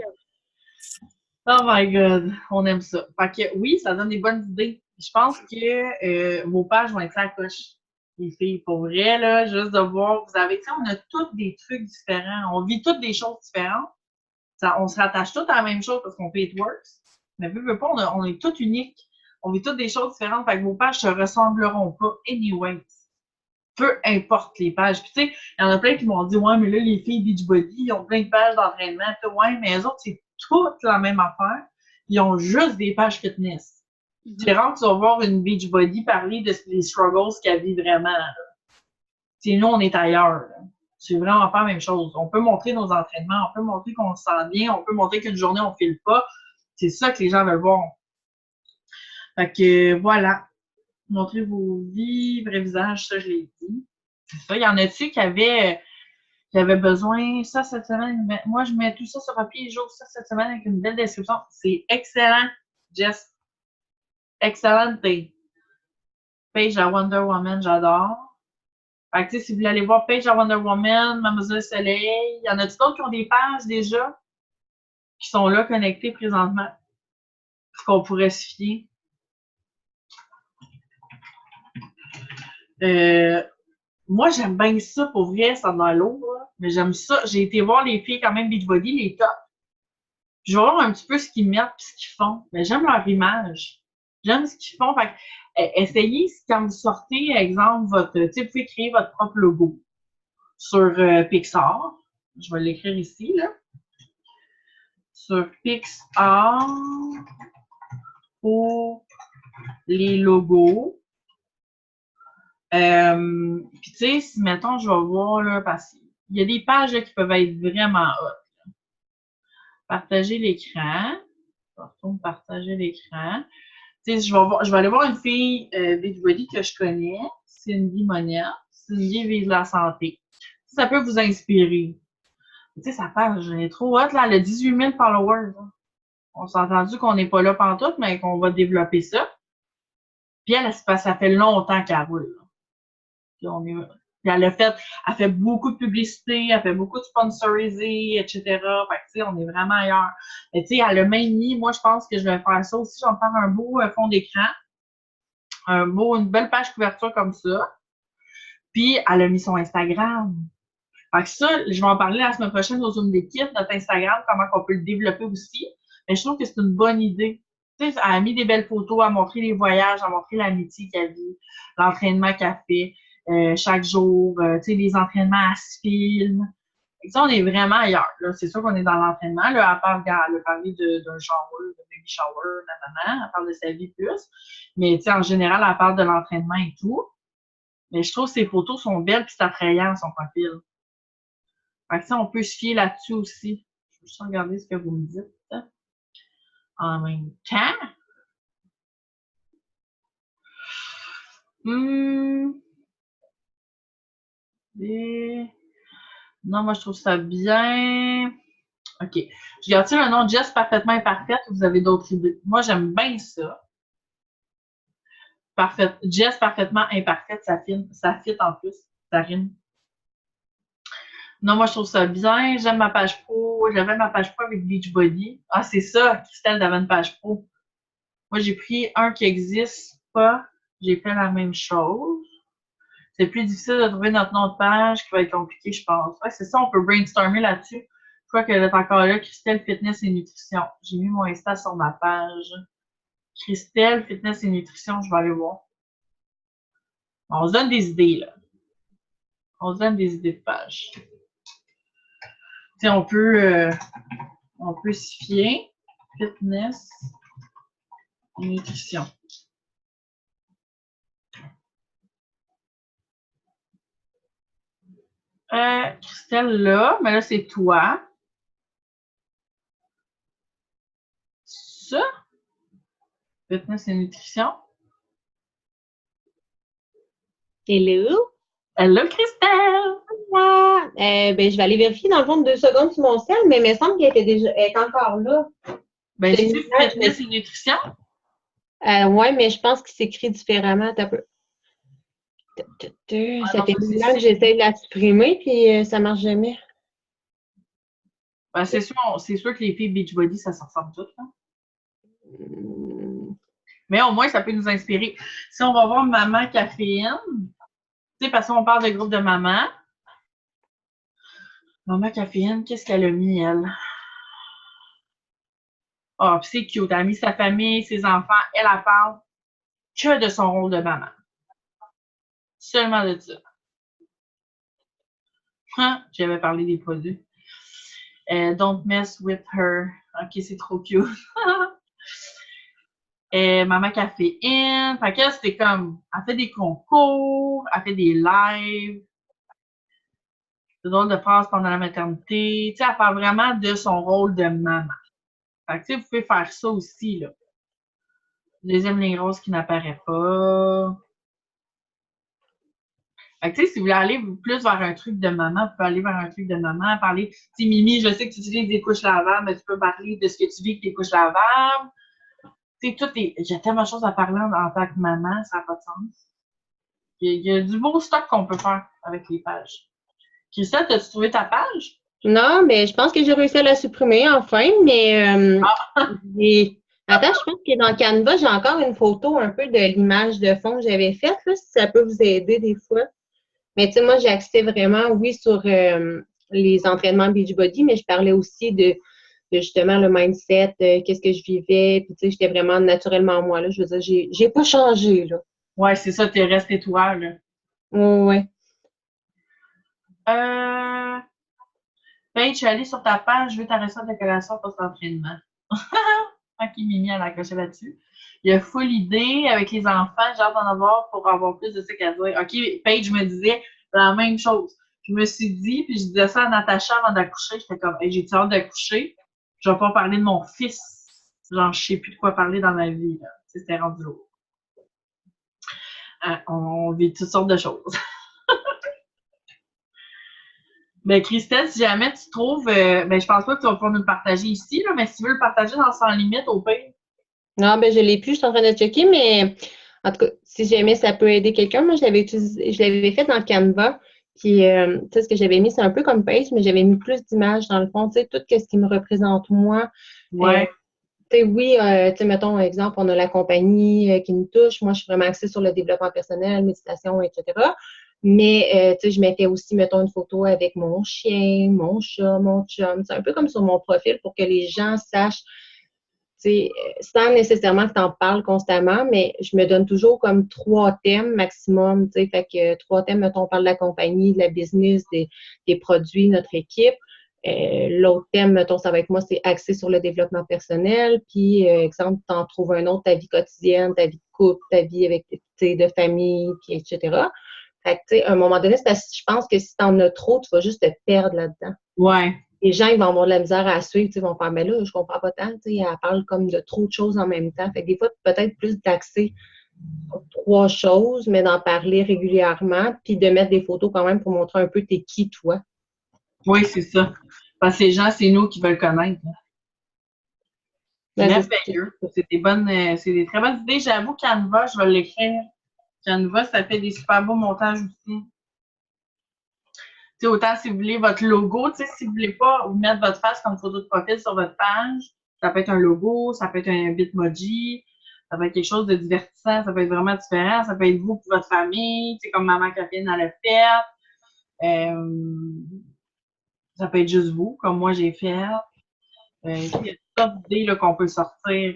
Speaker 1: Oh my God, on aime ça. Fait que oui, ça donne des bonnes idées. Je pense que vos pages vont être à la coche. Les filles, pour vrai, là, juste de voir, vous avez, tu sais, on a tous des trucs différents. On vit toutes des choses différentes. On se rattache toutes à la même chose parce qu'on fait it works. Mais vu pas, on est tous uniques. On vit toutes des choses différentes. Fait que vos pages se ressembleront pas anyways. Peu importe les pages. Puis tu sais, il y en a plein qui m'ont dit, ouais, mais là, les filles Beachbody, ils ont plein de pages d'entraînement. Puis, ouais, mais elles autres, c'est toute la même affaire. Ils ont juste des pages fitness. C'est rare que tu vas voir une Beachbody parler de les struggles qu'elle vit vraiment. T'sais, nous, on est ailleurs. Là. C'est vraiment pas la même chose. On peut montrer nos entraînements, on peut montrer qu'on se sent bien, on peut montrer qu'une journée, on file pas. C'est ça que les gens veulent voir. Fait que, voilà. Montrez vos vrais visages, ça, je l'ai dit. C'est ça. Il y en a-tu qui avaient besoin, ça, cette semaine? Moi, je mets tout ça sur papier et j'ouvre ça cette semaine avec une belle description. C'est excellent, Jess. Excellente. Page à Wonder Woman, j'adore. Fait que, tu sais, si vous voulez aller voir Page à Wonder Woman, Mademoiselle Soleil, il y en a d'autres qui ont des pages déjà qui sont là connectées présentement. Qu'on pourrait se fier. Moi, j'aime bien ça, pour vrai, ça dans l'eau, mais j'aime ça. J'ai été voir les filles quand même Beachbody, les tops. Je vais voir un petit peu ce qu'ils mettent et ce qu'ils font. Mais j'aime leur image. J'aime ce qu'ils font. Fait que, essayez, quand vous sortez, exemple, vous pouvez créer votre propre logo sur Pixar. Je vais l'écrire ici, là. Sur Pixar pour les logos. Puis tu sais, si mettons, je vais voir là, parce qu'il y a des pages là, qui peuvent être vraiment hot. Là. Partager l'écran. Je vais retourner partager l'écran. Tu sais, je vais aller voir une fille Beachbody que je connais, Cindy Monette. Cindy vise la santé. Ça peut vous inspirer. Tu sais, sa page elle est trop hot, là. Elle a 18 000 followers. Là. On s'est entendu qu'on n'est pas là pantoute, mais qu'on va développer ça. Puis elle, ça fait longtemps qu'elle roule. Là. Puis elle fait beaucoup de publicité, elle fait beaucoup de sponsorisé, etc. Fait que, tu sais, on est vraiment ailleurs. Mais, tu sais, elle a même mis, moi, je pense que je vais faire ça aussi. Je vais me faire un beau fond d'écran. Une belle page couverture comme ça. Puis, elle a mis son Instagram. Fait que ça, je vais en parler la semaine prochaine au Zoom d'équipe, notre Instagram, comment on peut le développer aussi. Mais je trouve que c'est une bonne idée. Tu sais, elle a mis des belles photos, elle a montré les voyages, elle a montré l'amitié qu'elle vit, l'entraînement qu'elle fait. Chaque jour, tu sais, les entraînements à se filme. Ça, on est vraiment ailleurs. Là. C'est sûr qu'on est dans l'entraînement. Là, elle a parlé d'un shower, de baby shower, nanana. Elle parle de sa vie plus. Mais tu sais, en général, elle parle de l'entraînement et tout. Mais je trouve que ses photos sont belles et c'est attrayant, son profil. Fait que ça, on peut se fier là-dessus aussi. Je vais juste regarder ce que vous me dites. En même temps. Non, moi, je trouve ça bien. OK. Je garde le nom Jess parfaitement imparfaite ou vous avez d'autres idées? Moi, j'aime bien ça. Parfaite. Jess parfaitement imparfaite, ça fit en plus. Ça rime. Non, moi, je trouve ça bien. J'aime ma page pro. J'avais ma page pro avec Beachbody. Ah, c'est ça. Christelle avait une page pro. Moi, j'ai pris un qui n'existe pas. J'ai fait la même chose. C'est plus difficile de trouver notre nom de page qui va être compliqué, je pense. Ouais, c'est ça, on peut brainstormer là-dessus. Je crois qu'elle est encore là, Christelle Fitness et Nutrition. J'ai mis mon Insta sur ma page. Christelle Fitness et Nutrition, je vais aller voir. On se donne des idées, là. On se donne des idées de page. Tu sais, on peut s'y fier. Fitness et Nutrition. Christelle, là, mais là, c'est toi. Ça. Fitness et Nutrition.
Speaker 4: Hello?
Speaker 1: Hello, Christelle!
Speaker 4: Ben, je vais aller vérifier dans le fond de 2 secondes sur mon ciel, mais il me semble qu'elle est encore là.
Speaker 1: Ben, c'est Fitness et Nutrition?
Speaker 4: Ouais, mais je pense qu'il s'écrit différemment. T'as peu.
Speaker 1: Ah
Speaker 4: Ça
Speaker 1: non,
Speaker 4: fait
Speaker 1: ça, c'est
Speaker 4: 10 ans que j'essaie de la supprimer, puis ça marche jamais.
Speaker 1: ben, c'est sûr que les filles Beachbody, ça se ressemble toutes, là.
Speaker 4: Hmm.
Speaker 1: Mais au moins, ça peut nous inspirer. Si on va voir Maman Caféine, tu sais, parce qu'on parle de groupe de mamans, Maman Caféine, qu'est-ce qu'elle a mis, elle? Ah, puis c'est cute. Elle a mis sa famille, ses enfants. Elle parle que de son rôle de maman. Seulement de ça. Hein? J'avais parlé des produits. Don't mess with her. Ok, c'est trop cute. Maman Caféine. Fait qu'elle, c'était comme, elle fait des concours, elle fait des lives, de drôles de phrases pendant la maternité. Tu sais, elle parle vraiment de son rôle de maman. Fait que, tu sais, vous pouvez faire ça aussi, là. Deuxième ligne rose qui n'apparaît pas. Fait que, tu sais, si vous voulez aller plus vers un truc de maman, vous pouvez aller vers un truc de maman, parler. Tu sais, Mimi, je sais que tu utilises des couches lavables, mais tu peux parler de ce que tu vis avec tes couches lavables. Tu sais, j'ai tellement de choses à parler en tant que maman, ça n'a pas de sens. Il y a du beau stock qu'on peut faire avec les pages. Christelle, as-tu trouvé ta page?
Speaker 4: Non, mais je pense que j'ai réussi à la supprimer enfin, mais attends, je pense que dans Canva, j'ai encore une photo un peu de l'image de fond que j'avais faite, là, si ça peut vous aider des fois. Mais tu sais, moi, j'ai axé vraiment, oui, sur les entraînements Beachbody, mais je parlais aussi de justement le mindset, qu'est-ce que je vivais, puis tu sais, j'étais vraiment naturellement moi, là. Je veux dire, j'ai pas changé, là.
Speaker 1: Ouais, c'est ça, t'es resté toi, là.
Speaker 4: Ouais.
Speaker 1: Paige, je suis allée sur ta page, je veux ta recette de collation post-entraînement. Ok, Mimi, elle a accroché là-dessus. Il y a full idée avec les enfants, j'ai hâte d'en avoir pour avoir plus de ça qu'à dire. Ok, Paige me disait la même chose. Je me suis dit, puis je disais ça à Natacha avant d'accoucher, j'étais comme, hey, j'ai hâte d'accoucher, je vais pas parler de mon fils. Genre, je sais plus de quoi parler dans ma vie, là. C'était rendu lourd. On vit toutes sortes de choses. Ben, Christelle, si jamais tu trouves, ben, je pense pas que tu vas pouvoir nous le partager ici, là, mais si tu veux le partager dans Sans Limite, au pire.
Speaker 4: Non, ben je l'ai plus, je suis en train de checker, mais en tout cas, si jamais ça peut aider quelqu'un, moi je l'avais utilisé, je l'avais fait dans Canva. Puis tu sais, ce que j'avais mis, c'est un peu comme Pace, mais j'avais mis plus d'images dans le fond, tu sais, tout ce qui me représente moi.
Speaker 1: Ouais.
Speaker 4: Tu sais, oui, tu sais, mettons, exemple, on a la compagnie qui nous touche. Moi, je suis vraiment axée sur le développement personnel, méditation, etc. Mais, tu sais, je mettais aussi, mettons, une photo avec mon chien, mon chat, mon chum. C'est un peu comme sur mon profil pour que les gens sachent, tu sais, sans nécessairement que tu en parles constamment, mais je me donne toujours comme 3 thèmes maximum, tu sais, fait que 3 thèmes, mettons, on parle de la compagnie, de la business, des produits, notre équipe. L'autre thème, mettons, ça va être moi, c'est axé sur le développement personnel. Puis, exemple, tu en trouves un autre, ta vie quotidienne, ta vie de couple, ta vie avec, tu sais, de famille, puis etc. Fait que, tu sais, à un moment donné, je pense que si tu en as trop, tu vas juste te perdre là-dedans.
Speaker 1: Ouais.
Speaker 4: Les gens, ils vont avoir de la misère à suivre, tu sais, ils vont faire, mais là, je comprends pas tant, tu sais, elle parle comme de trop de choses en même temps. Fait que des fois, peut-être plus d'axer sur 3 choses, mais d'en parler régulièrement, puis de mettre des photos quand même pour montrer un peu t'es qui, toi.
Speaker 1: Oui, c'est ça. Parce que les gens, c'est nous qui veulent connaître.
Speaker 4: Ben,
Speaker 1: Merveilleux. C'est des très bonnes idées. J'avoue, Canva, je vais l'écrire. Canva, ça fait des super beaux montages aussi. Tu sais, autant si vous voulez votre logo, tu sais, si vous voulez pas vous mettre votre face comme photo de profil sur votre page, ça peut être un logo, ça peut être un bitmoji, ça peut être quelque chose de divertissant, ça peut être vraiment différent, ça peut être vous pour votre famille, tu sais, comme Maman Caféine à la fête. Ça peut être juste vous, comme moi j'ai fait. Il y a toutes sortes d'idées là, qu'on peut sortir.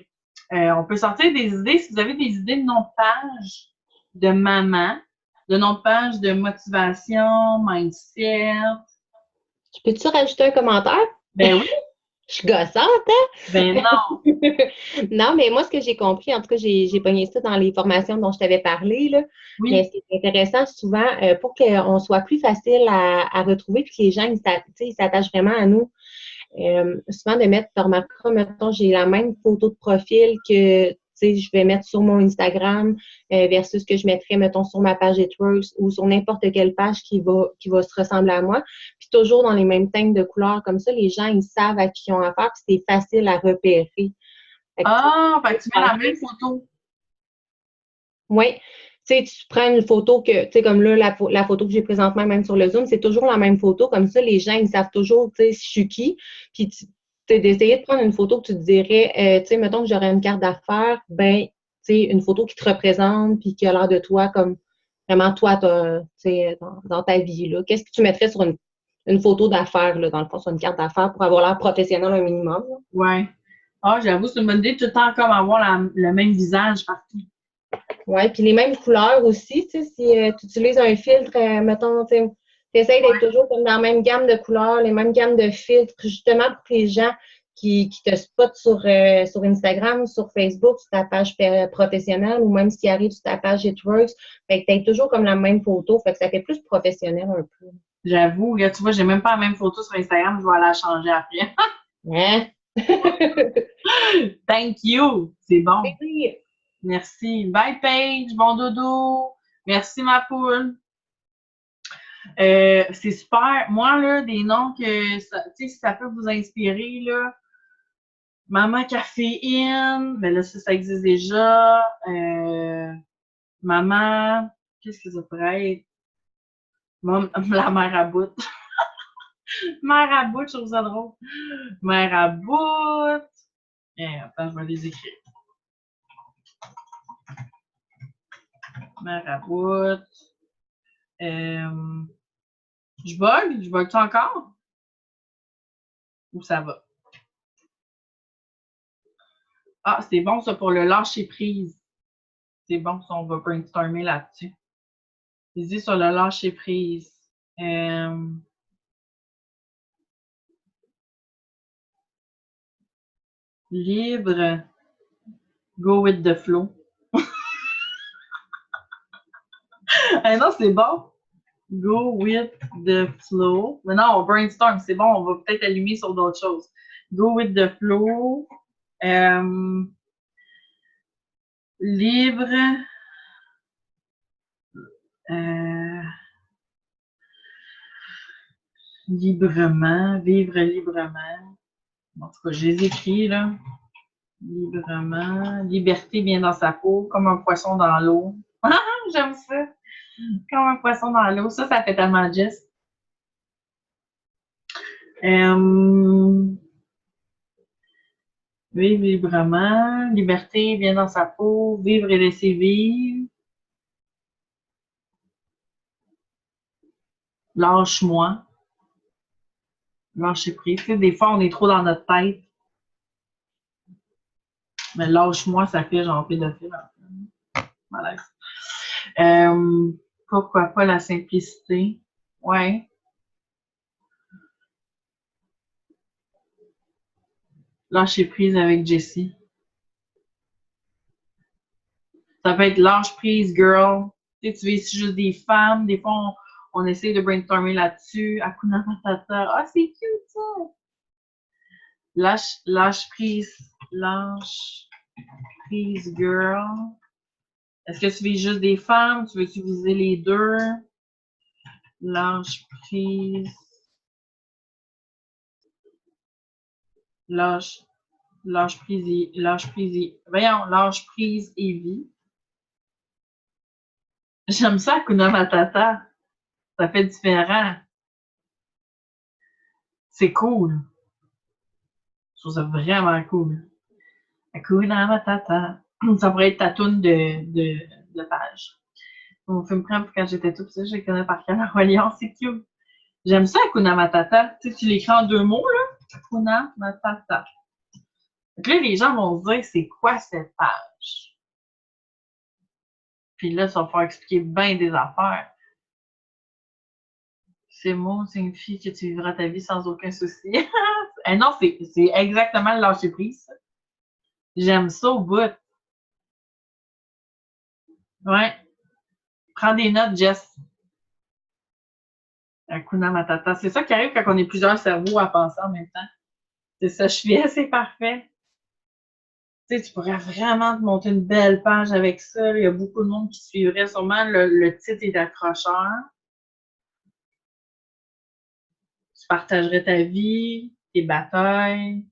Speaker 1: On peut sortir des idées, si vous avez des idées de nom de page de maman, de nom de page de motivation, mindset.
Speaker 4: Peux-tu rajouter un commentaire?
Speaker 1: Ben oui,
Speaker 4: Je suis gossante, hein?
Speaker 1: ben non.
Speaker 4: Non, mais moi, ce que j'ai compris, en tout cas, j'ai pogné ça dans les formations dont je t'avais parlé, là. Mais
Speaker 1: Oui.
Speaker 4: c'est intéressant souvent pour qu'on soit plus facile à retrouver puis que les gens, ils s'attachent vraiment à nous. Souvent de mettre, tu remarqueras, mettons, j'ai la même photo de profil que, tu sais, je vais mettre sur mon Instagram versus que je mettrais, mettons, sur ma page Etworks ou sur n'importe quelle page qui va se ressembler à moi. Puis toujours dans les mêmes teintes de couleurs. Comme ça, les gens, ils savent à qui ils ont affaire puis c'est facile à repérer. Fait que,
Speaker 1: Ah, fait que tu mets la même photo.
Speaker 4: Oui. Tu sais, tu prends une photo que, tu sais, comme là, la photo que j'ai présentement, même sur le Zoom, c'est toujours la même photo. Comme ça, les gens, ils savent toujours, tu sais, je suis qui. Puis, d'essayer de prendre une photo que tu te dirais, tu sais, mettons que j'aurais une carte d'affaires, ben, tu sais, une photo qui te représente puis qui a l'air de toi comme vraiment toi, tu sais, dans ta vie, là. Qu'est-ce que tu mettrais sur une photo d'affaires, là, dans le fond, sur une carte d'affaires pour avoir l'air professionnel un minimum, là?
Speaker 1: Ouais. Ah, j'avoue, c'est une bonne idée, tout le temps comme avoir le même visage partout.
Speaker 4: Oui, puis les mêmes couleurs aussi, tu sais, si tu utilises un filtre, mettons, tu essaies d'être toujours comme dans la même gamme de couleurs, les mêmes gammes de filtres, justement pour que les gens qui te spotent sur Instagram ou sur Facebook, sur ta page professionnelle, ou même s'ils arrivent sur ta page Hitworks, fait que tu toujours comme la même photo, fait que ça fait plus professionnel un peu.
Speaker 1: J'avoue, regarde, tu vois, j'ai même pas la même photo sur Instagram, je vais aller la changer après.
Speaker 4: Hein?
Speaker 1: Thank you! C'est bon.
Speaker 4: Oui.
Speaker 1: Merci. Bye, Paige. Bon dodo. Merci, ma poule. C'est super. Moi, là, des noms que, tu sais, si ça peut vous inspirer, là, Maman Caféine, ben là, ça existe déjà. Maman, qu'est-ce que ça pourrait être? La mère à bout. Mère à bout, je trouve ça drôle. Mère à bout. Attends, je vais les écrire. Mère à bout. Je bug? Je bug-tu encore? Ou ça va? Ah, c'est bon ça pour le lâcher prise. C'est bon ça, on va brainstormer là-dessus. Vas-y sur le lâcher prise. Libre. Go with the flow. Ah non, c'est bon. Go with the flow. Mais non, on brainstorm, c'est bon, on va peut-être allumer sur d'autres choses. Go with the flow. Libre. Librement. Vivre librement. En tout cas, je les écris, là. Librement. Liberté bien dans sa peau, comme un poisson dans l'eau. J'aime ça. Comme un poisson dans l'eau. Ça fait tellement Jess. Vivre librement. Liberté bien dans sa peau. Vivre et laisser vivre. Lâche-moi. Lâcher prise. Tu sais, des fois, on est trop dans notre tête. Mais lâche-moi, ça fait genre pédophile. Malaise. Pourquoi pas la simplicité? Ouais. Lâcher prise avec Jessie. Ça peut être lâche prise, girl. Tu sais, tu veux ici juste des femmes. Des fois, on essaie de brainstormer là-dessus. Hakuna Matata. Ah, c'est cute, ça! Lâche prise. Lâche prise, girl. Est-ce que tu vises juste des femmes? Tu veux-tu viser les deux? Lâche prise. Lâche prise. Voyons, lâche prise et vie. J'aime ça, Hakuna Matata. Ça fait différent. C'est cool. Je trouve ça vraiment cool. Hakuna Matata. Ça pourrait être ta toune de page. Mon film prend quand j'étais tout petit, je le connais par cœur. Lion, c'est cute. J'aime ça, Hakuna Matata. Tu sais, tu l'écris en 2 mots, là. Hakuna Matata. Donc là, les gens vont se dire, c'est quoi cette page? Puis là, ça va falloir expliquer bien des affaires. Ces mots signifient que tu vivras ta vie sans aucun souci. Non, c'est exactement le lâcher prise. J'aime ça au bout. Ouais. Prends des notes, Jess. Hakuna Matata. C'est ça qui arrive quand on est plusieurs cerveaux à penser en même temps. C'est ça, je fais, c'est parfait. Tu sais, tu pourrais vraiment te monter une belle page avec ça. Il y a beaucoup de monde qui suivrait. Sûrement, le titre est accrocheur. Tu partagerais ta vie, tes batailles,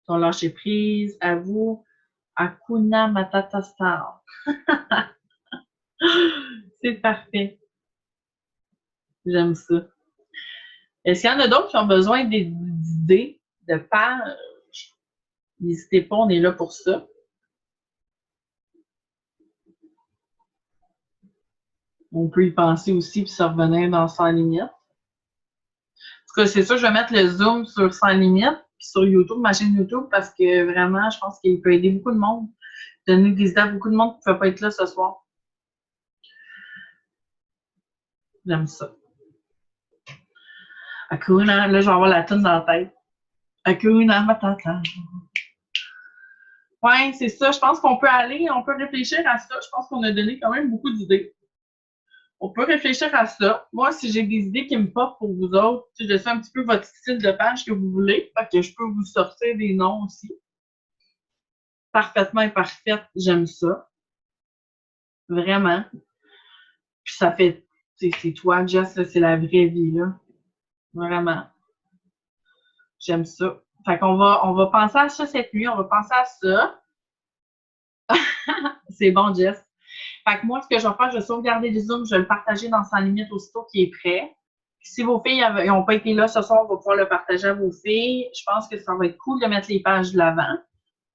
Speaker 1: ton lâcher prise. À vous, Hakuna Matata Star. C'est parfait. J'aime ça. Est-ce qu'il y en a d'autres qui ont besoin d'idées, de pages? N'hésitez pas, on est là pour ça. On peut y penser aussi puis ça revenir dans Sans Limite. En tout cas, c'est sûr, je vais mettre le Zoom sur Sans Limite puis sur YouTube, ma chaîne YouTube, parce que vraiment, je pense qu'il peut aider beaucoup de monde. Donner des idées à beaucoup de monde qui ne peut pas être là ce soir. J'aime ça. Hakuna, là, je vais avoir la toune dans la tête. Hakuna Matata. Ouais, c'est ça. Je pense qu'on peut aller, on peut réfléchir à ça. Je pense qu'on a donné quand même beaucoup d'idées. On peut réfléchir à ça. Moi, si j'ai des idées qui me portent pour vous autres, je sais un petit peu votre style de page que vous voulez. Fait que je peux vous sortir des noms aussi. Parfaitement imparfaite, j'aime ça. Vraiment. Puis ça fait, c'est toi, Jess, c'est la vraie vie, là. Vraiment. J'aime ça. Fait qu'on on va penser à ça cette nuit, on va penser à ça. C'est bon, Jess. Fait que moi, ce que je vais faire, je vais sauvegarder le Zoom, je vais le partager dans Sans Limite aussitôt qui est prêt. Puis si vos filles n'ont pas été là ce soir, on va pouvoir le partager à vos filles. Je pense que ça va être cool de mettre les pages de l'avant,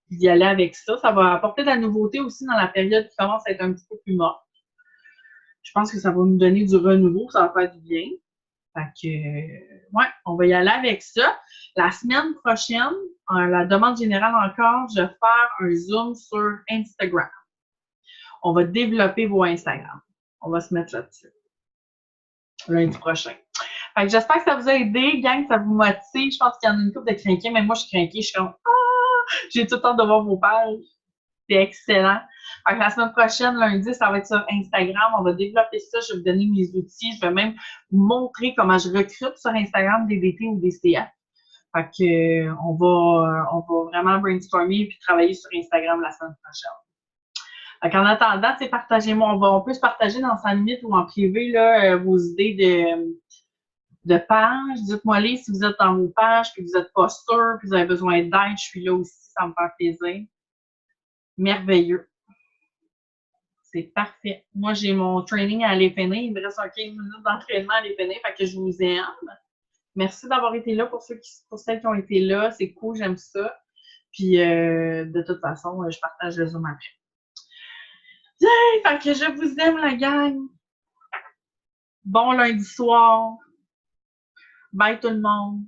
Speaker 1: puis d'y aller avec ça. Ça va apporter de la nouveauté aussi dans la période qui commence à être un petit peu plus morte. Je pense que ça va nous donner du renouveau, ça va faire du bien. Fait que, ouais, on va y aller avec ça. La semaine prochaine, la demande générale encore, je vais faire un Zoom sur Instagram. On va développer vos Instagram. On va se mettre là-dessus. Lundi prochain. Fait que j'espère que ça vous a aidé, gang, ça vous motive. Je pense qu'il y en a une couple de crinqués, mais moi, je suis crinquée. Je suis comme, j'ai tout le temps de voir vos pages. C'est excellent. Fait que la semaine prochaine, lundi, ça va être sur Instagram. On va développer ça. Je vais vous donner mes outils. Je vais même vous montrer comment je recrute sur Instagram des DT ou des CF. Fait que, on va vraiment brainstormer puis travailler sur Instagram la semaine prochaine. Fait qu'en attendant, partagez-moi. On peut se partager dans 5 minutes ou en privé là, vos idées de pages. Dites-moi-les si vous êtes dans vos pages puis vous n'êtes pas sûr puis vous avez besoin d'aide. Je suis là aussi. Ça me fait plaisir. Merveilleux. C'est parfait. Moi, j'ai mon training à aller finir. Il me reste un 15 minutes d'entraînement à aller finir. Fait que je vous aime. Merci d'avoir été là pour celles qui ont été là. C'est cool, j'aime ça. Puis, de toute façon, je partage le Zoom après. Yeah, fait que je vous aime, la gang. Bon lundi soir. Bye tout le monde.